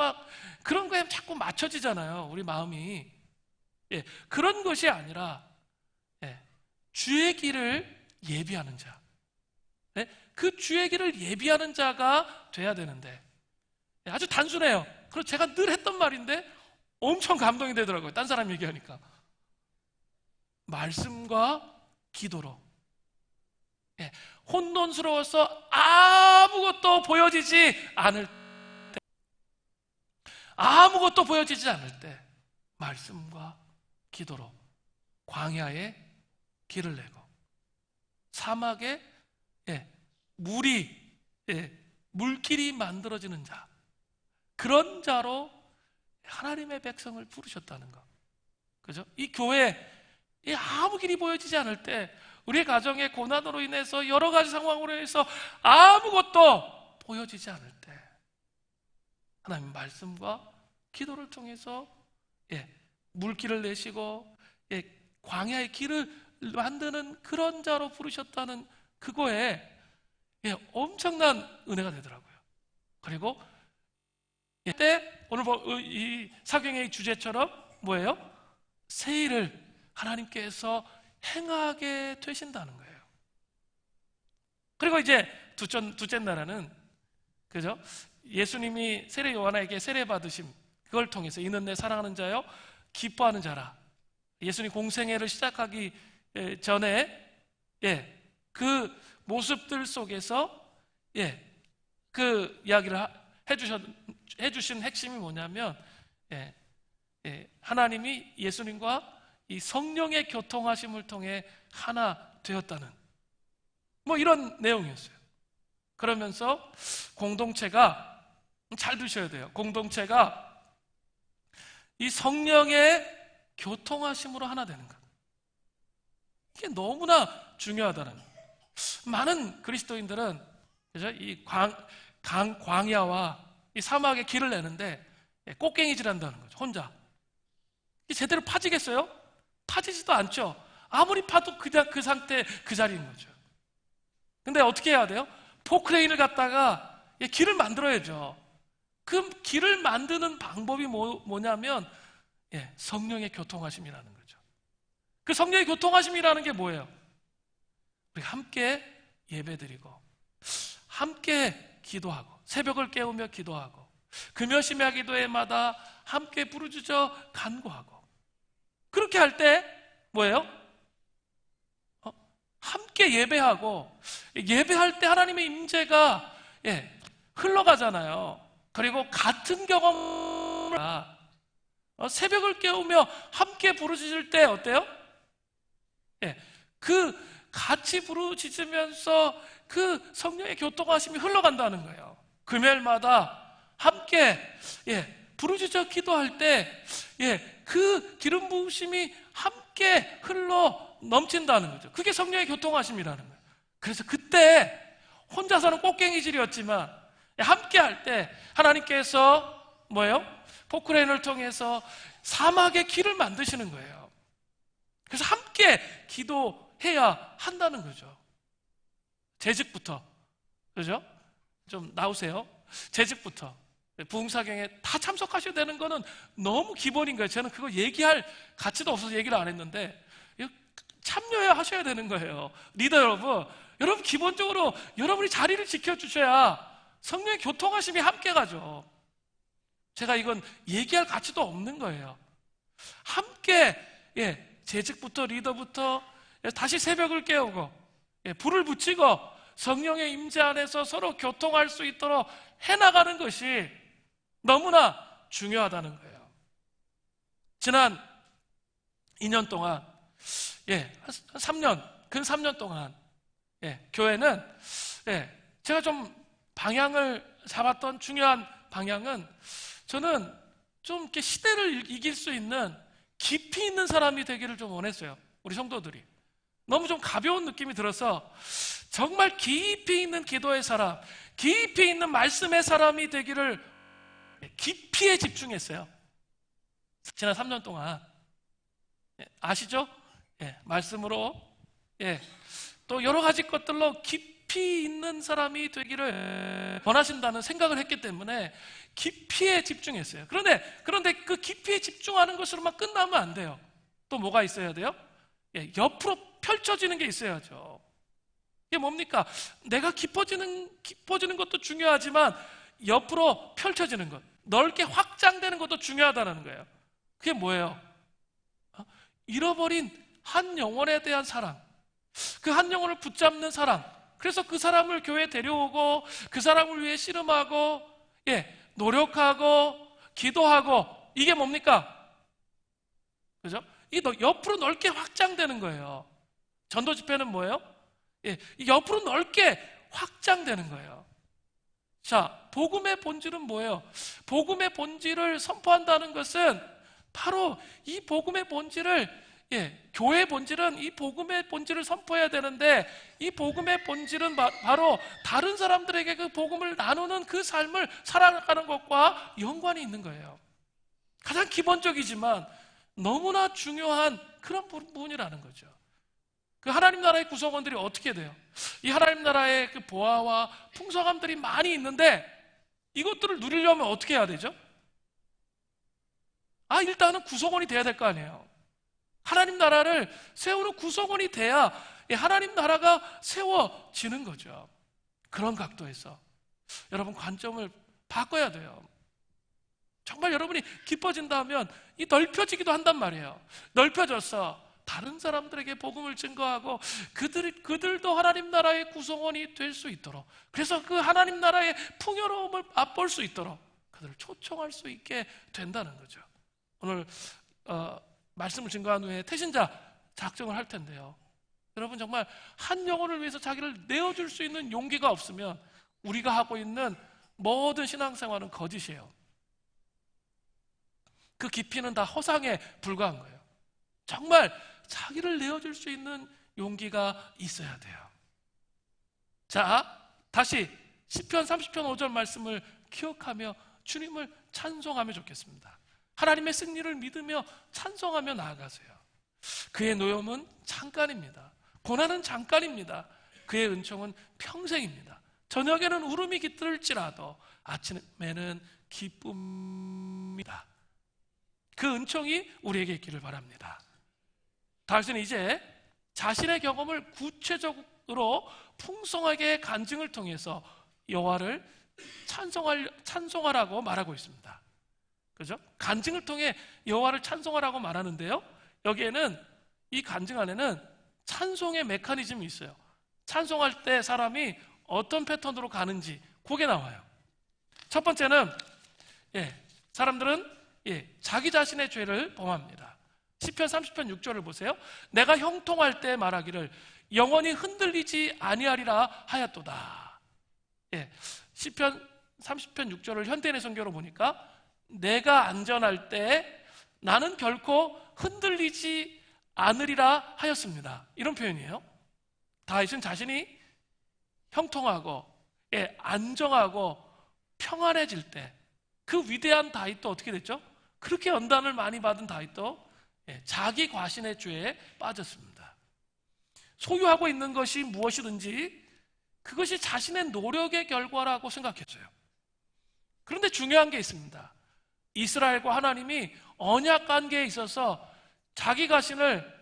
그런 거에 자꾸 맞춰지잖아요. 우리 마음이. 그런 것이 아니라 주의 길을 예비하는 자. 그 주의 길을 예비하는 자가 돼야 되는데 아주 단순해요. 그리고 제가 늘 했던 말인데 엄청 감동이 되더라고요. 딴 사람 얘기하니까. 말씀과 기도로. 혼돈스러워서 아무것도 보여지지 않을 때, 아무것도 보여지지 않을 때 말씀과 기도로 광야에 길을 내고 사막에 물길이 만들어지는 자, 그런 자로 하나님의 백성을 부르셨다는 것. 그죠? 이 교회 아무 길이 보여지지 않을 때 우리의 가정의 고난으로 인해서 여러 가지 상황으로 해서 아무것도 보여지지 않을 때 하나님 말씀과 기도를 통해서 물길을 내시고 광야의 길을 만드는 그런 자로 부르셨다는 그거에 엄청난 은혜가 되더라고요. 그리고 오늘 이 사경의 주제처럼 뭐예요? 새 일을 하나님께서 행하게 되신다는 거예요. 그리고 이제 둘째 나라는 그죠? 예수님이 세례 요한에게 세례 받으심, 그걸 통해서 이는 내 사랑하는 자요 기뻐하는 자라. 예수님 공생애를 시작하기 전에 그 모습들 속에서 그 이야기를 해주신 핵심이 뭐냐면 하나님이 예수님과 이 성령의 교통하심을 통해 하나 되었다는 뭐 이런 내용이었어요. 그러면서 공동체가, 잘 두셔야 돼요, 공동체가 이 성령의 교통하심으로 하나 되는 것, 이게 너무나 중요하다는 거예요. 많은 그리스도인들은 그죠? 이 광야와 이 사막에 길을 내는데 꽃갱이질 한다는 거죠. 혼자. 이게 제대로 파지겠어요? 파지지도 않죠. 아무리 파도 그냥 그 상태 그 자리인 거죠. 근데 어떻게 해야 돼요? 포크레인을 갖다가 길을 만들어야죠. 그 길을 만드는 방법이 뭐냐면 성령의 교통하심이라는 거죠. 그 성령의 교통하심이라는 게 뭐예요? 우리가 함께 예배드리고 함께 기도하고 새벽을 깨우며 기도하고 금요심야 기도회마다 함께 부르짖어 간구하고, 그렇게 할 때 뭐예요? 함께 예배하고, 예배할 때 하나님의 임재가 흘러가잖아요. 그리고 같은 경험을 새벽을 깨우며 함께 부르짖을 때 어때요? 그 같이 부르짖으면서 그 성령의 교통하심이 흘러간다는 거예요. 금요일마다 함께 부르짖어 기도할 때 그 기름 부으심이 함께 흘러 넘친다는 거죠. 그게 성령의 교통하심이라는 거예요. 그래서 그때 혼자서는 꽃갱이질이었지만 함께 할 때 하나님께서 뭐예요? 포크레인을 통해서 사막의 길을 만드시는 거예요. 그래서 함께 기도해야 한다는 거죠. 재직부터, 그죠? 좀 나오세요. 재직부터 부흥사경에 다 참석하셔야 되는 거는 너무 기본인 거예요. 저는 그거 얘기할 가치도 없어서 얘기를 안 했는데 참여해야 하셔야 되는 거예요. 리더 여러분 기본적으로 여러분이 자리를 지켜주셔야 성령의 교통하심이 함께 가죠. 제가 이건 얘기할 가치도 없는 거예요. 함께 재직부터 리더부터 다시 새벽을 깨우고 불을 붙이고 성령의 임재 안에서 서로 교통할 수 있도록 해나가는 것이 너무나 중요하다는 거예요. 지난 2년 동안 한 3년, 근 3년 동안 교회는 제가 좀 방향을 잡았던 중요한 방향은, 저는 좀 이렇게 시대를 이길 수 있는 깊이 있는 사람이 되기를 좀 원했어요. 우리 성도들이 너무 좀 가벼운 느낌이 들어서 정말 깊이 있는 기도의 사람, 깊이 있는 말씀의 사람이 되기를 깊이에 집중했어요. 지난 3년 동안 아시죠? 말씀으로 또 여러 가지 것들로 깊이 있는 사람이 되기를 원하신다는 생각을 했기 때문에 깊이에 집중했어요. 그런데 그 깊이에 집중하는 것으로만 끝나면 안 돼요. 또 뭐가 있어야 돼요? 옆으로 펼쳐지는 게 있어야죠. 이게 뭡니까? 내가 깊어지는 것도 중요하지만 옆으로 펼쳐지는 것, 넓게 확장되는 것도 중요하다는 거예요. 그게 뭐예요? 잃어버린 한 영혼에 대한 사랑, 그 한 영혼을 붙잡는 사랑, 그래서 그 사람을 교회에 데려오고 그 사람을 위해 씨름하고 노력하고 기도하고, 이게 뭡니까? 그죠? 이 옆으로 넓게 확장되는 거예요. 전도 집회는 뭐예요? 옆으로 넓게 확장되는 거예요. 자, 복음의 본질은 뭐예요? 복음의 본질을 선포한다는 것은 바로 이 복음의 본질을, 교회의 본질은 이 복음의 본질을 선포해야 되는데, 이 복음의 본질은 바로 다른 사람들에게 그 복음을 나누는 그 삶을 살아가는 것과 연관이 있는 거예요. 가장 기본적이지만 너무나 중요한 그런 부분이라는 거죠. 그 하나님 나라의 구성원들이 어떻게 돼요? 이 하나님 나라의 그 보화와 풍성함들이 많이 있는데 이것들을 누리려면 어떻게 해야 되죠? 일단은 구성원이 돼야 될 거 아니에요. 하나님 나라를 세우는 구성원이 돼야 하나님 나라가 세워지는 거죠. 그런 각도에서 여러분 관점을 바꿔야 돼요. 정말 여러분이 기뻐진다면 이 넓혀지기도 한단 말이에요. 넓혀져서 다른 사람들에게 복음을 증거하고 그들도 하나님 나라의 구성원이 될 수 있도록, 그래서 그 하나님 나라의 풍요로움을 맛볼 수 있도록 그들을 초청할 수 있게 된다는 거죠. 오늘 말씀을 증거한 후에 태신자 작정을 할 텐데요. 여러분, 정말 한 영혼을 위해서 자기를 내어줄 수 있는 용기가 없으면 우리가 하고 있는 모든 신앙생활은 거짓이에요. 그 깊이는 다 허상에 불과한 거예요. 정말 자기를 내어줄 수 있는 용기가 있어야 돼요. 자, 다시 시편 30편 5절 말씀을 기억하며 주님을 찬송하며 좋겠습니다. 하나님의 승리를 믿으며 찬송하며 나아가세요. 그의 노염은 잠깐입니다. 고난은 잠깐입니다. 그의 은총은 평생입니다. 저녁에는 울음이 깃들을지라도 아침에는 기쁨입니다. 그 은총이 우리에게 있기를 바랍니다. 다윗은 이제 자신의 경험을 구체적으로 풍성하게 간증을 통해서 여호와를 찬송하라고 말하고 있습니다. 그죠? 간증을 통해 여호와를 찬송하라고 말하는데요, 여기에는, 이 간증 안에는 찬송의 메커니즘이 있어요. 찬송할 때 사람이 어떤 패턴으로 가는지 그게 나와요. 첫 번째는 사람들은 자기 자신의 죄를 범합니다. 시편 30편 6절을 보세요. 내가 형통할 때 말하기를 영원히 흔들리지 아니하리라 하였도다. 시편 30편 6절을 현대인의 성경으로 보니까 내가 안전할 때 나는 결코 흔들리지 않으리라 하였습니다. 이런 표현이에요. 다윗은 자신이 형통하고 안정하고 평안해질 때 그 위대한 다윗도 어떻게 됐죠? 그렇게 연단을 많이 받은 다윗도 자기 과신의 죄에 빠졌습니다. 소유하고 있는 것이 무엇이든지 그것이 자신의 노력의 결과라고 생각했어요. 그런데 중요한 게 있습니다. 이스라엘과 하나님이 언약 관계에 있어서 자기 자신을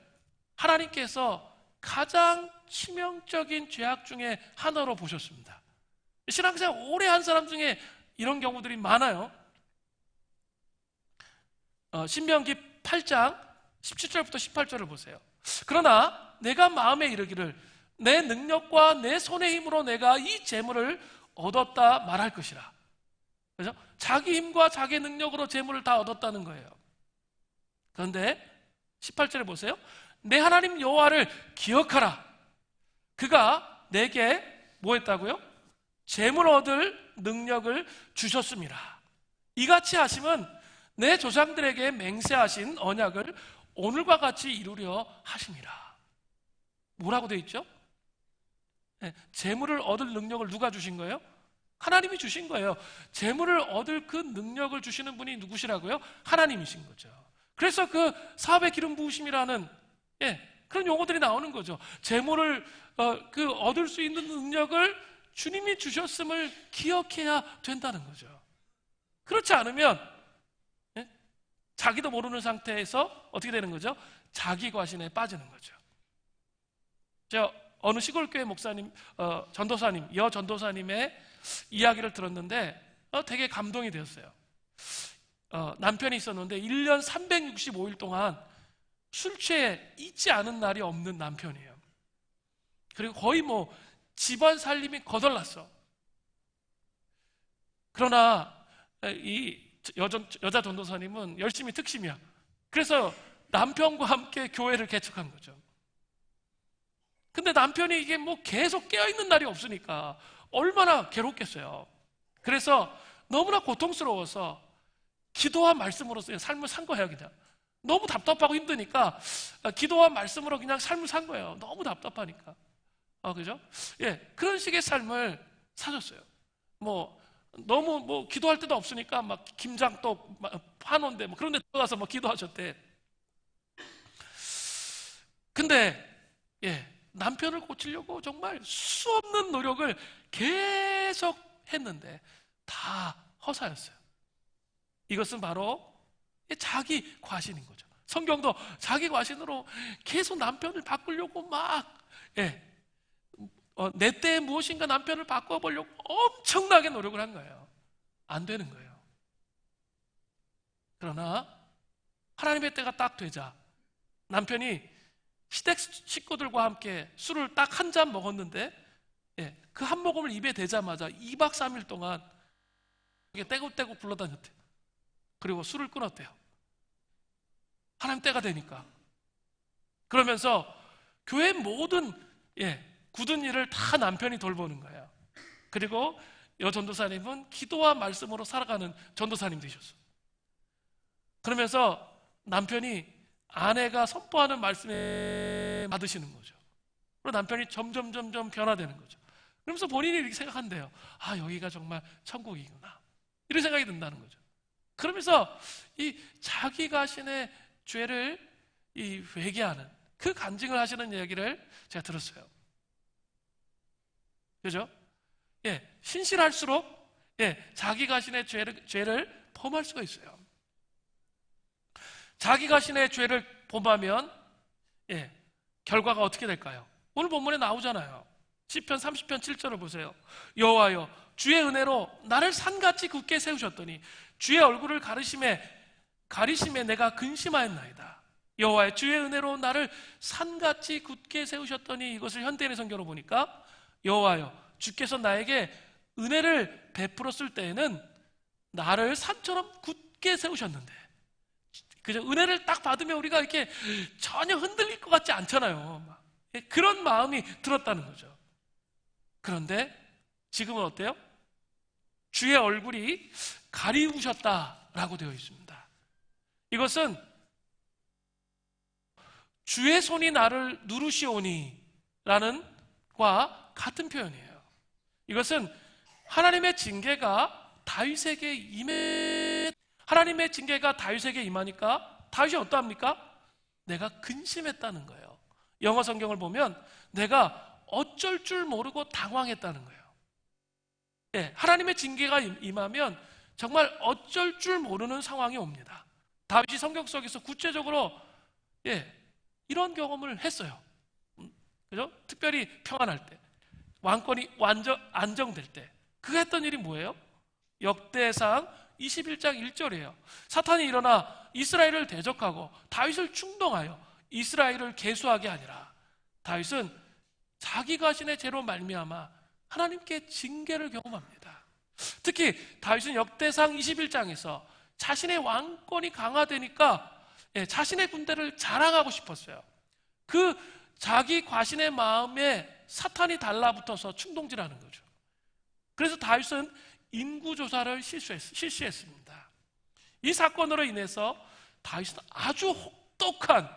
하나님께서 가장 치명적인 죄악 중에 하나로 보셨습니다. 신앙생활 오래 한 사람 중에 이런 경우들이 많아요. 신명기 8장 17절부터 18절을 보세요. 그러나 내가 마음에 이르기를 내 능력과 내 손의 힘으로 내가 이 재물을 얻었다 말할 것이라. 그죠? 자기 힘과 자기 능력으로 재물을 다 얻었다는 거예요. 그런데 18절에 보세요. 내 하나님 여호와를 기억하라. 그가 내게 뭐 했다고요? 재물 얻을 능력을 주셨습니다. 이같이 하심은 내 조상들에게 맹세하신 언약을 오늘과 같이 이루려 하심이라. 뭐라고 되어 있죠? 재물을 얻을 능력을 누가 주신 거예요? 하나님이 주신 거예요. 재물을 얻을 그 능력을 주시는 분이 누구시라고요? 하나님이신 거죠. 그래서 그 사업의 기름 부으심이라는 그런 용어들이 나오는 거죠. 재물을 얻을 수 있는 능력을 주님이 주셨음을 기억해야 된다는 거죠. 그렇지 않으면 자기도 모르는 상태에서 어떻게 되는 거죠? 자기 과신에 빠지는 거죠. 제가 어느 시골교회 목사님, 전도사님, 전도사님의 이야기를 들었는데 되게 감동이 되었어요. 남편이 있었는데 1년 365일 동안 술 취해 잊지 않은 날이 없는 남편이에요. 그리고 거의 집안 살림이 거덜났어. 그러나 이 여자 전도사님은 열심히 특심이야. 그래서 남편과 함께 교회를 개척한 거죠. 근데 남편이 이게 계속 깨어있는 날이 없으니까 얼마나 괴롭겠어요. 그래서 너무나 고통스러워서 기도와 말씀으로서 삶을 산 거예요. 그냥 너무 답답하고 힘드니까 기도와 말씀으로 그냥 삶을 산 거예요. 너무 답답하니까. 그죠? 그런 식의 삶을 사셨어요. 너무 기도할 데도 없으니까 김장떡, 한원대 그런 데 들어가서 기도하셨대. 근데 남편을 고치려고 정말 수없는 노력을 계속 했는데 다 허사였어요. 이것은 바로 자기 과신인 거죠. 성경도 자기 과신으로 계속 남편을 바꾸려고 내 때에 무엇인가 남편을 바꿔보려고 엄청나게 노력을 한 거예요. 안 되는 거예요. 그러나 하나님의 때가 딱 되자 남편이 시댁 식구들과 함께 술을 딱 한 잔 먹었는데 그 한 모금을 입에 대자마자 2박 3일 동안 떼굴떼굴 굴러다녔대요. 그리고 술을 끊었대요. 하나님 때가 되니까. 그러면서 교회 모든 굳은 일을 다 남편이 돌보는 거예요. 그리고 여 전도사님은 기도와 말씀으로 살아가는 전도사님 되셨어요. 그러면서 남편이 아내가 선포하는 말씀에 받으시는 거죠. 그리고 남편이 점점 변화되는 거죠. 그러면서 본인이 이렇게 생각한대요. 아, 여기가 정말 천국이구나. 이런 생각이 든다는 거죠. 그러면서 이 자기 자신의 죄를 회개하는 그 간증을 하시는 얘기를 제가 들었어요. 그죠? 신실할수록 자기 자신의 죄를 범할 수가 있어요. 자기 자신의 죄를 범하면 결과가 어떻게 될까요? 오늘 본문에 나오잖아요. 시편 30편 7절을 보세요. 여호와여 주의 은혜로 나를 산같이 굳게 세우셨더니 주의 얼굴을 가리심에 내가 근심하였나이다. 여호와의 주의 은혜로 나를 산같이 굳게 세우셨더니, 이것을 현대인의 성경으로 보니까 여호와여 주께서 나에게 은혜를 베풀었을 때에는 나를 산처럼 굳게 세우셨는데, 그죠? 은혜를 딱 받으면 우리가 이렇게 전혀 흔들릴 것 같지 않잖아요. 그런 마음이 들었다는 거죠. 그런데 지금은 어때요? 주의 얼굴이 가리우셨다라고 되어 있습니다. 이것은 주의 손이 나를 누르시오니 라는 과 같은 표현이에요. 이것은 하나님의 징계가 다윗에게 하나님의 징계가 다윗에게 임하니까 다윗이 어떠합니까? 내가 근심했다는 거예요. 영어 성경을 보면 내가 어쩔 줄 모르고 당황했다는 거예요. 하나님의 징계가 임하면 정말 어쩔 줄 모르는 상황이 옵니다. 다윗이 성경 속에서 구체적으로 이런 경험을 했어요. 그죠? 특별히 평안할 때, 왕권이 완전 안정될 때, 그가 했던 일이 뭐예요? 역대상 21장 1절이에요. 사탄이 일어나 이스라엘을 대적하고 다윗을 충동하여 이스라엘을 계수하게 하니라. 다윗은 자기 자신의 죄로 말미암아 하나님께 징계를 경험합니다. 특히 다윗은 역대상 21장에서 자신의 왕권이 강화되니까 자신의 군대를 자랑하고 싶었어요. 그 자기 과신의 마음에 사탄이 달라붙어서 충동질하는 거죠. 그래서 다윗은 인구조사를 실시했습니다. 이 사건으로 인해서 다윗은 아주 혹독한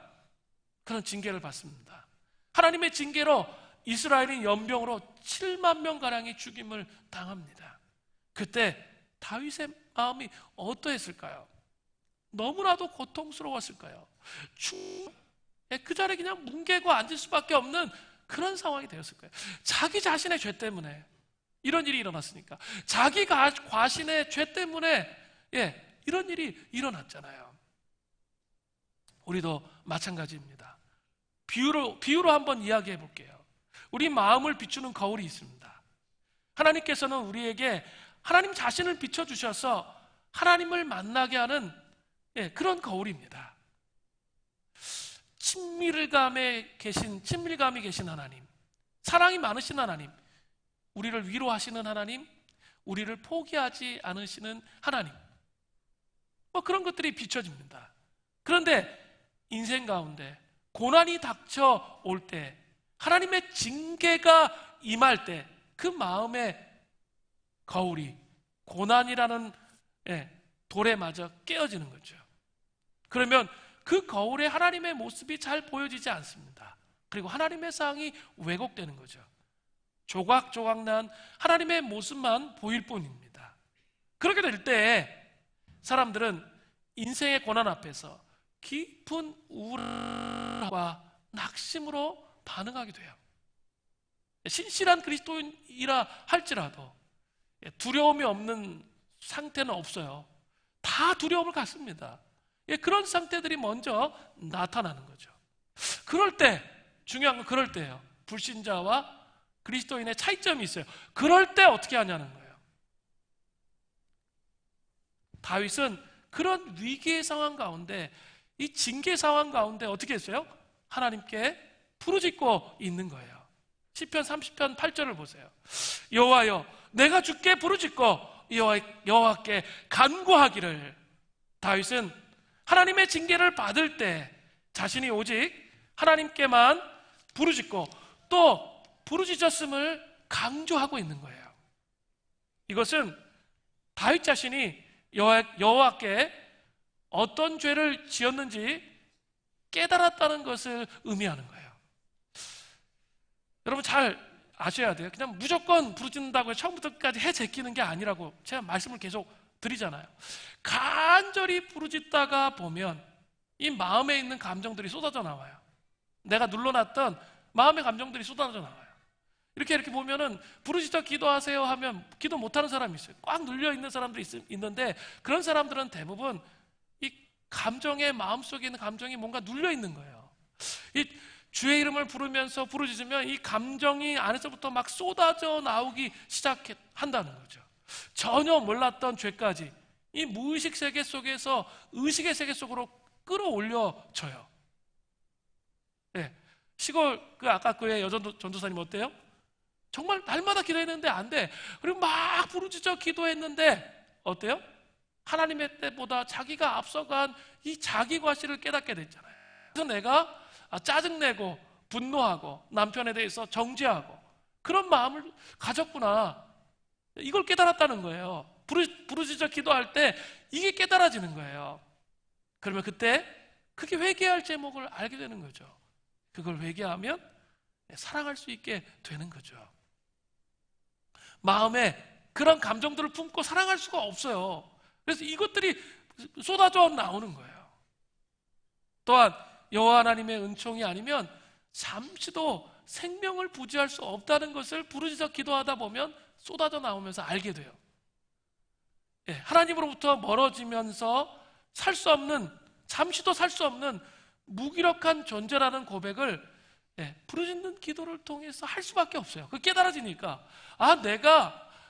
그런 징계를 받습니다. 하나님의 징계로 이스라엘인 연병으로 7만 명가량이 죽임을 당합니다. 그때 다윗의 마음이 어떠했을까요? 너무나도 고통스러웠을까요? 그 자리에 그냥 뭉개고 앉을 수밖에 없는 그런 상황이 되었을 거예요. 자기 자신의 죄 때문에 이런 일이 일어났으니까, 자기 과신의 죄 때문에 이런 일이 일어났잖아요. 우리도 마찬가지입니다. 비유로 한번 이야기해 볼게요. 우리 마음을 비추는 거울이 있습니다. 하나님께서는 우리에게 하나님 자신을 비춰주셔서 하나님을 만나게 하는 그런 거울입니다. 친밀감이 계신 하나님, 사랑이 많으신 하나님, 우리를 위로하시는 하나님, 우리를 포기하지 않으시는 하나님, 그런 것들이 비춰집니다. 그런데 인생 가운데 고난이 닥쳐올 때, 하나님의 징계가 임할 때, 그 마음의 거울이 고난이라는 돌에 맞아 깨어지는 거죠. 그러면 그 거울에 하나님의 모습이 잘 보여지지 않습니다. 그리고 하나님의 상이 왜곡되는 거죠. 조각조각 난 하나님의 모습만 보일 뿐입니다. 그렇게 될 때 사람들은 인생의 고난 앞에서 깊은 우울과 낙심으로 반응하게 돼요. 신실한 그리스도인이라 할지라도 두려움이 없는 상태는 없어요. 다 두려움을 갖습니다. 그런 상태들이 먼저 나타나는 거죠. 그럴 때, 중요한 건 그럴 때예요. 불신자와 그리스도인의 차이점이 있어요. 그럴 때 어떻게 하냐는 거예요. 다윗은 그런 위기의 상황 가운데, 이 징계 상황 가운데 어떻게 했어요? 하나님께 부르짖고 있는 거예요. 시편 30편 8절을 보세요. 여호와여, 내가 주께 부르짖고 여호와께 간구하기를. 다윗은 하나님의 징계를 받을 때 자신이 오직 하나님께만 부르짖고 또 부르짖었음을 강조하고 있는 거예요. 이것은 다윗 자신이 여호와께 어떤 죄를 지었는지 깨달았다는 것을 의미하는 거예요. 여러분 잘 아셔야 돼요. 그냥 무조건 부르짖는다고 처음부터 끝까지 해 제끼는 게 아니라고 제가 말씀을 계속 드리잖아요. 간절히 부르짖다가 보면 이 마음에 있는 감정들이 쏟아져 나와요. 내가 눌러놨던 마음의 감정들이 쏟아져 나와요. 이렇게 보면은 부르짖어 기도하세요 하면 기도 못하는 사람이 있어요. 꽉 눌려 있는 사람들이 있는데, 그런 사람들은 대부분 이 감정의, 마음속에 있는 감정이 뭔가 눌려 있는 거예요. 이 주의 이름을 부르면서 부르짖으면 이 감정이 안에서부터 막 쏟아져 나오기 시작한다는 거죠. 전혀 몰랐던 죄까지 이 무의식 세계 속에서 의식의 세계 속으로 끌어올려져요. 네. 시골 아까 그의 전도사님 어때요? 정말 날마다 기도했는데 안 돼. 그리고 막 부르짖어 기도했는데 어때요? 하나님의 때보다 자기가 앞서간 이 자기 과실을 깨닫게 됐잖아요. 그래서 내가 짜증내고 분노하고 남편에 대해서 정죄하고 그런 마음을 가졌구나, 이걸 깨달았다는 거예요. 부르짖어 기도할 때 이게 깨달아지는 거예요. 그러면 그때 그게 회개할 제목을 알게 되는 거죠. 그걸 회개하면 사랑할 수 있게 되는 거죠. 마음에 그런 감정들을 품고 사랑할 수가 없어요. 그래서 이것들이 쏟아져 나오는 거예요. 또한 여호와 하나님의 은총이 아니면 잠시도 생명을 부지할 수 없다는 것을 부르짖어 기도하다 보면 쏟아져 나오면서 알게 돼요. 하나님으로부터 멀어지면서 살 수 없는, 잠시도 살 수 없는 무기력한 존재라는 고백을 부르짖는 기도를 통해서 할 수밖에 없어요. 그 깨달아지니까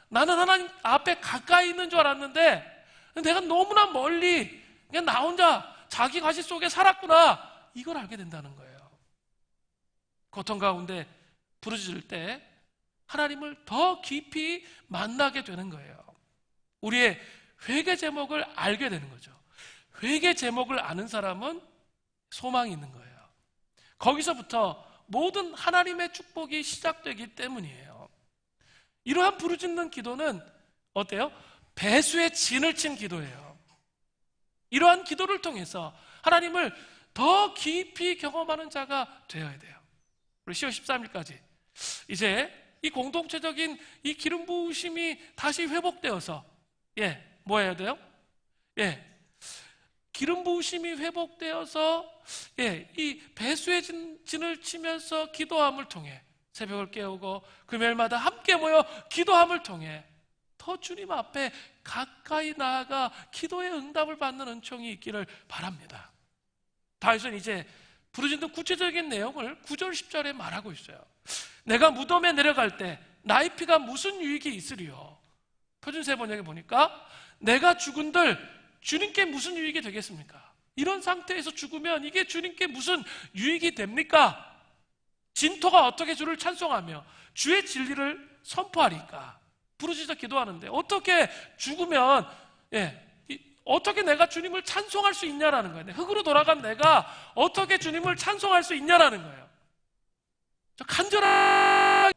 나는 하나님 앞에 가까이 있는 줄 알았는데 내가 너무나 멀리 그냥 나 혼자 자기 과실 속에 살았구나, 이걸 알게 된다는 거예요. 고통 가운데 부르짖을 때 하나님을 더 깊이 만나게 되는 거예요. 우리의 회개 제목을 알게 되는 거죠. 회개 제목을 아는 사람은 소망이 있는 거예요. 거기서부터 모든 하나님의 축복이 시작되기 때문이에요. 이러한 부르짖는 기도는 어때요? 배수의 진을 친 기도예요. 이러한 기도를 통해서 하나님을 더 깊이 경험하는 자가 되어야 돼요. 우리 10월 13일까지 이제 이 공동체적인 이 기름 부으심이 다시 회복되어서 뭐 해야 돼요? 기름 부으심이 회복되어서 이 배수의 진을 치면서 기도함을 통해 새벽을 깨우고 금요일마다 함께 모여 기도함을 통해 더 주님 앞에 가까이 나아가 기도의 응답을 받는 은총이 있기를 바랍니다. 다윗은 이제 부르짖는 구체적인 내용을 9절 10절에 말하고 있어요. 내가 무덤에 내려갈 때 나의 피가 무슨 유익이 있으리요? 표준세 번역에 보니까 내가 죽은들 주님께 무슨 유익이 되겠습니까? 이런 상태에서 죽으면 이게 주님께 무슨 유익이 됩니까? 진토가 어떻게 주를 찬송하며 주의 진리를 선포하리까? 부르짖어 기도하는데 어떻게 죽으면 어떻게 내가 주님을 찬송할 수 있냐라는 거예요. 흙으로 돌아간 내가 어떻게 주님을 찬송할 수 있냐라는 거예요. 간절한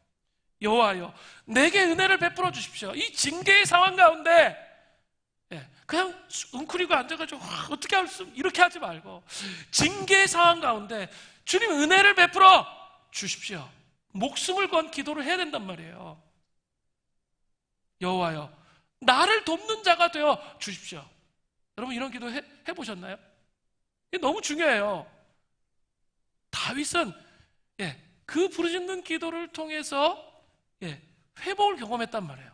여호와여, 내게 은혜를 베풀어 주십시오. 이 징계의 상황 가운데 그냥 웅크리고 앉아가지고 어떻게 할 수, 이렇게 하지 말고 징계의 상황 가운데 주님 은혜를 베풀어 주십시오. 목숨을 건 기도를 해야 된단 말이에요. 여호와여, 나를 돕는 자가 되어 주십시오. 여러분 이런 기도 해보셨나요? 이게 너무 중요해요. 다윗은 그 부르짖는 기도를 통해서 회복을 경험했단 말이에요.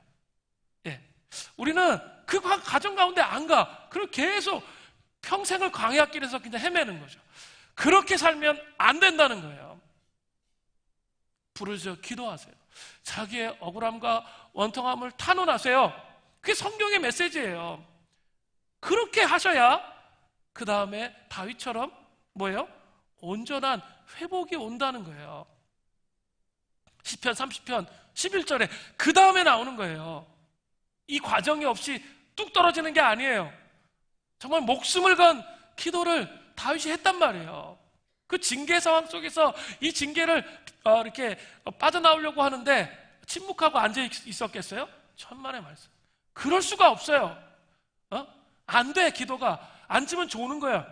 우리는 그 가정 가운데 안 가. 그리고 계속 평생을 광야길에서 그냥 헤매는 거죠. 그렇게 살면 안 된다는 거예요. 부르짖어 기도하세요. 자기의 억울함과 원통함을 탄원하세요. 그게 성경의 메시지예요. 그렇게 하셔야 그 다음에 다윗처럼 뭐예요? 온전한 회복이 온다는 거예요. 시편 30편 11절에 그 다음에 나오는 거예요. 이 과정이 없이 뚝 떨어지는 게 아니에요. 정말 목숨을 건 기도를 다윗이 했단 말이에요. 그 징계 상황 속에서 이 징계를 이렇게 빠져나오려고 하는데 침묵하고 앉아 있었겠어요? 천만의 말씀. 그럴 수가 없어요. 안 돼, 기도가. 앉으면 조는 거야.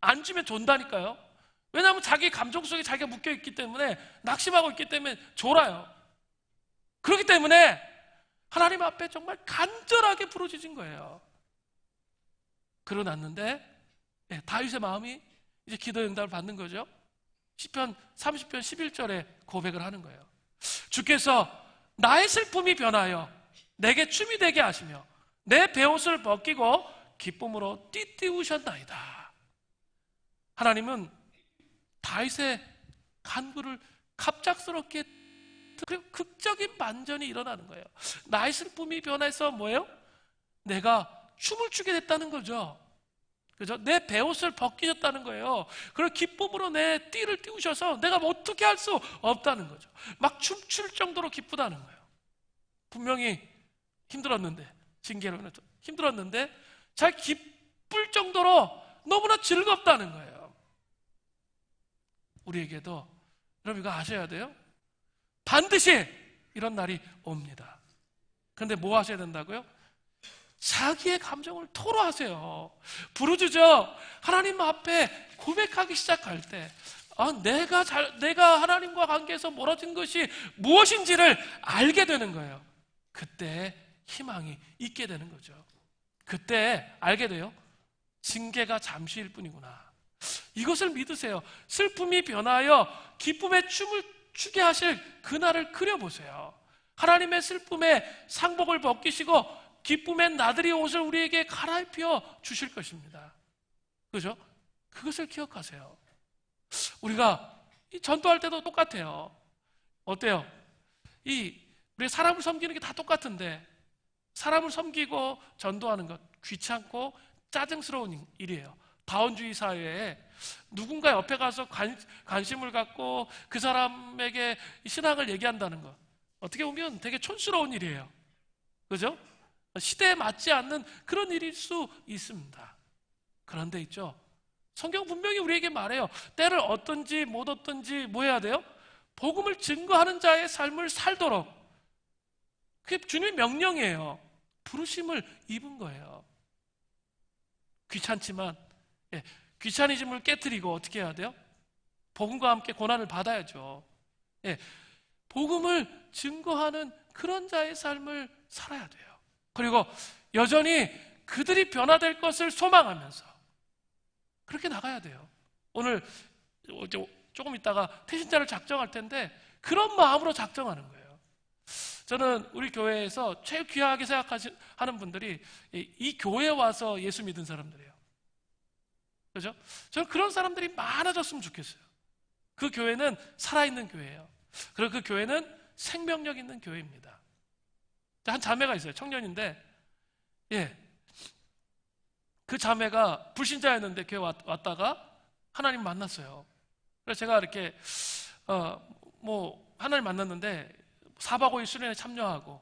앉으면 존다니까요. 왜냐하면 자기 감정 속에 자기가 묶여있기 때문에, 낙심하고 있기 때문에 졸아요. 그렇기 때문에 하나님 앞에 정말 간절하게 부르짖은 거예요. 그러났는데 다윗의 마음이 이제 기도 응답을 받는 거죠. 시편 30편 11절에 고백을 하는 거예요. 주께서 나의 슬픔이 변하여 내게 춤이 되게 하시며 내 베옷을 벗기고 기쁨으로 띠띠우셨나이다. 하나님은 다윗의 간구를 갑작스럽게, 그리고 극적인 반전이 일어나는 거예요. 나의 슬픔이 변해서 뭐예요? 내가 춤을 추게 됐다는 거죠. 그죠? 내 베옷을 벗기셨다는 거예요. 그리고 기쁨으로 내 띠를 띄우셔서 내가 뭐 어떻게 할 수 없다는 거죠. 막 춤출 정도로 기쁘다는 거예요. 분명히 힘들었는데, 징계로 인해서 힘들었는데 잘 기쁠 정도로 너무나 즐겁다는 거예요. 우리에게도 여러분 이거 아셔야 돼요. 반드시 이런 날이 옵니다. 그런데 뭐 하셔야 된다고요? 자기의 감정을 토로하세요. 부르짖어 하나님 앞에 고백하기 시작할 때 내가 하나님과 관계에서 멀어진 것이 무엇인지를 알게 되는 거예요. 그때 희망이 있게 되는 거죠. 그때 알게 돼요. 징계가 잠시일 뿐이구나. 이것을 믿으세요. 슬픔이 변하여 기쁨의 춤을 추게 하실 그날을 그려보세요. 하나님의 슬픔에 상복을 벗기시고 기쁨의 나들이 옷을 우리에게 갈아입혀 주실 것입니다. 그죠? 그것을 기억하세요. 우리가 전도할 때도 똑같아요. 어때요? 우리 사람을 섬기는 게 다 똑같은데 사람을 섬기고 전도하는 것 귀찮고 짜증스러운 일이에요. 다원주의 사회에 누군가 옆에 가서 관심을 갖고 그 사람에게 신앙을 얘기한다는 것, 어떻게 보면 되게 촌스러운 일이에요. 그죠? 시대에 맞지 않는 그런 일일 수 있습니다. 그런데 있죠, 성경 분명히 우리에게 말해요. 때를 얻든지 못 얻든지 뭐 해야 돼요? 복음을 증거하는 자의 삶을 살도록. 그게 주님의 명령이에요. 부르심을 입은 거예요. 귀찮지만 귀차니즘을 깨트리고 어떻게 해야 돼요? 복음과 함께 고난을 받아야죠. 복음을 증거하는 그런 자의 삶을 살아야 돼요. 그리고 여전히 그들이 변화될 것을 소망하면서 그렇게 나가야 돼요. 오늘 조금 있다가 태신자를 작정할 텐데 그런 마음으로 작정하는 거예요. 저는 우리 교회에서 제일 귀하게 생각하는 분들이 이 교회에 와서 예수 믿은 사람들이에요. 그죠? 저는 그런 사람들이 많아졌으면 좋겠어요. 그 교회는 살아있는 교회예요. 그리고 그 교회는 생명력 있는 교회입니다. 한 자매가 있어요. 청년인데, 그 자매가 불신자였는데 교회 왔다가 하나님 만났어요. 그래서 제가 이렇게 하나님 만났는데 4박 5일 수련회 참여하고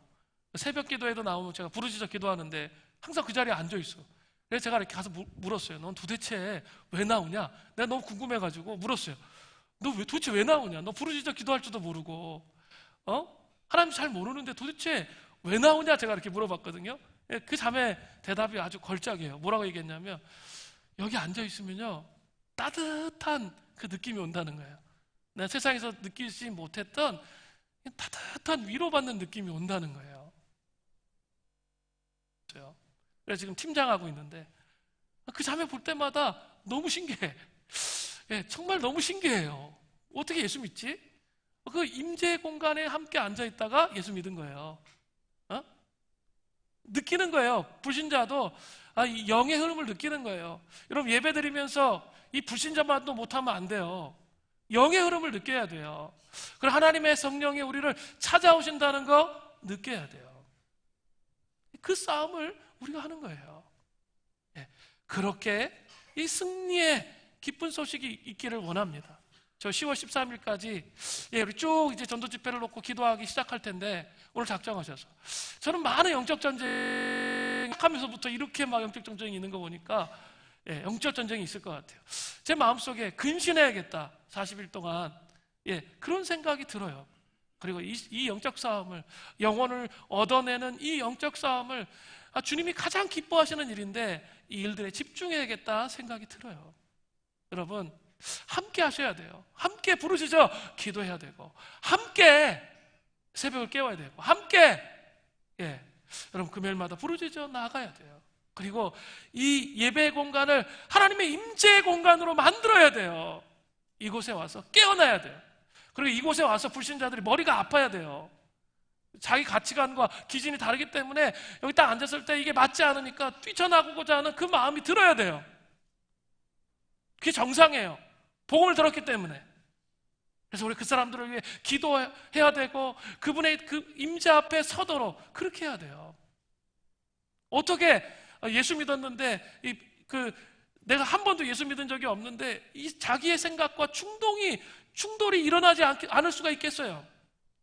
새벽 기도에도 나오면 제가 부르짖어 기도하는데 항상 그 자리에 앉아 있어. 그래서 제가 이렇게 가서 물었어요. 넌 도대체 왜 나오냐? 내가 너무 궁금해가지고 물었어요. 너 도대체 왜 나오냐? 너 부르짖어 기도할 줄도 모르고 하나님 잘 모르는데 도대체 왜 나오냐? 제가 이렇게 물어봤거든요. 그 자매 대답이 아주 걸작이에요. 뭐라고 얘기했냐면 여기 앉아 있으면요 따뜻한 그 느낌이 온다는 거예요. 내가 세상에서 느끼지 못했던 따뜻한 위로받는 느낌이 온다는 거예요. 그래서 지금 팀장하고 있는데 그 자매 볼 때마다 너무 신기해. 정말 너무 신기해요. 어떻게 예수 믿지? 그 임재 공간에 함께 앉아 있다가 예수 믿은 거예요. 느끼는 거예요. 불신자도 이 영의 흐름을 느끼는 거예요. 여러분 예배 드리면서 이 불신자만도 못하면 안 돼요. 영의 흐름을 느껴야 돼요. 그리고 하나님의 성령이 우리를 찾아오신다는 거 느껴야 돼요. 그 싸움을 우리가 하는 거예요. 예, 그렇게 이 승리의 기쁜 소식이 있기를 원합니다. 저 10월 13일까지 우리 쭉 이제 전도 집회를 놓고 기도하기 시작할 텐데 오늘 작정하셔서 저는 많은 영적 전쟁 하면서부터 이렇게 막 영적 전쟁이 있는 거 보니까 영적 전쟁이 있을 것 같아요. 제 마음속에 근신해야겠다. 40일 동안 그런 생각이 들어요. 그리고 이 영적 싸움을, 영혼을 얻어내는 이 영적 싸움을 주님이 가장 기뻐하시는 일인데 이 일들에 집중해야겠다 생각이 들어요. 여러분 함께 하셔야 돼요. 함께 부르시죠. 기도해야 되고 함께 새벽을 깨워야 되고 함께 여러분 금요일마다 부르짖어 나아가야 돼요. 그리고 이 예배의 공간을 하나님의 임재의 공간으로 만들어야 돼요. 이곳에 와서 깨어나야 돼요. 그리고 이곳에 와서 불신자들이 머리가 아파야 돼요. 자기 가치관과 기준이 다르기 때문에 여기 딱 앉았을 때 이게 맞지 않으니까 뛰쳐나가고자 하는 그 마음이 들어야 돼요. 그게 정상이에요. 복음을 들었기 때문에. 그래서 우리 그 사람들을 위해 기도해야 되고 그분의 그 임재 앞에 서도록 그렇게 해야 돼요. 어떻게 예수 믿었는데 내가 한 번도 예수 믿은 적이 없는데 이 자기의 생각과 충돌이 일어나지 않을 수가 있겠어요?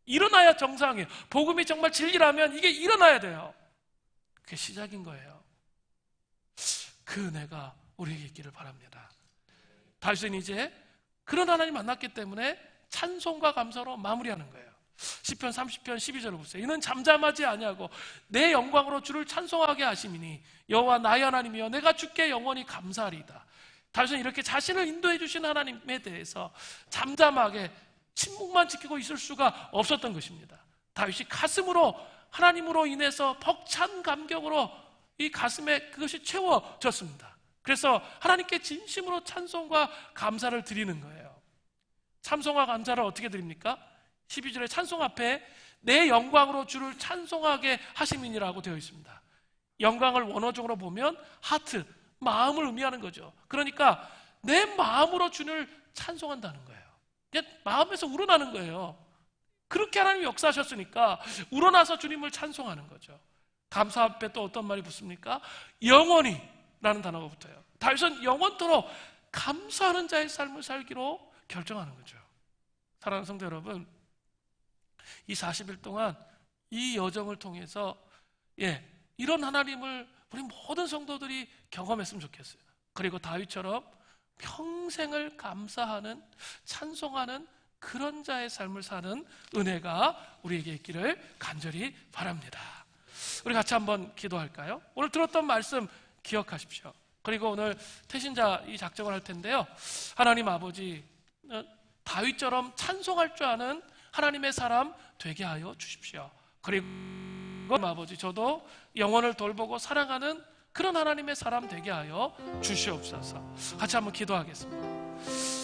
일어나야 정상이에요. 복음이 정말 진리라면 이게 일어나야 돼요. 그게 시작인 거예요. 그 은혜가 우리에게 있기를 바랍니다. 다윗은 이제 그런 하나님 만났기 때문에 찬송과 감사로 마무리하는 거예요. 시편 30편 12절을 보세요. 이는 잠잠하지 아니하고 내 영광으로 주를 찬송하게 하심이니 여호와 나의 하나님이여 내가 주께 영원히 감사하리이다. 다윗은 이렇게 자신을 인도해 주신 하나님에 대해서 잠잠하게 침묵만 지키고 있을 수가 없었던 것입니다. 다윗이 가슴으로 하나님으로 인해서 벅찬 감격으로 이 가슴에 그것이 채워졌습니다. 그래서 하나님께 진심으로 찬송과 감사를 드리는 거예요. 찬송과 감사를 어떻게 드립니까? 12절의 찬송 앞에 내 영광으로 주를 찬송하게 하심이니라고 되어 있습니다. 영광을 원어적으로 보면 하트, 마음을 의미하는 거죠. 그러니까 내 마음으로 주를 찬송한다는 거예요. 그냥 마음에서 우러나는 거예요. 그렇게 하나님이 역사하셨으니까 우러나서 주님을 찬송하는 거죠. 감사 앞에 또 어떤 말이 붙습니까? 영원히 라는 단어가 붙어요. 다윗은 영원토록 감사하는 자의 삶을 살기로 결정하는 거죠. 사랑하는 성도 여러분, 이 40일 동안 이 여정을 통해서 이런 하나님을 우리 모든 성도들이 경험했으면 좋겠어요. 그리고 다윗처럼 평생을 감사하는, 찬송하는 그런 자의 삶을 사는 은혜가 우리에게 있기를 간절히 바랍니다. 우리 같이 한번 기도할까요? 오늘 들었던 말씀 기억하십시오. 그리고 오늘 태신자 이 작정을 할 텐데요. 하나님 아버지, 다윗처럼 찬송할 줄 아는 하나님의 사람 되게 하여 주십시오. 그리고 아버지, 저도 영혼을 돌보고 사랑하는 그런 하나님의 사람 되게 하여 주시옵소서. 같이 한번 기도하겠습니다.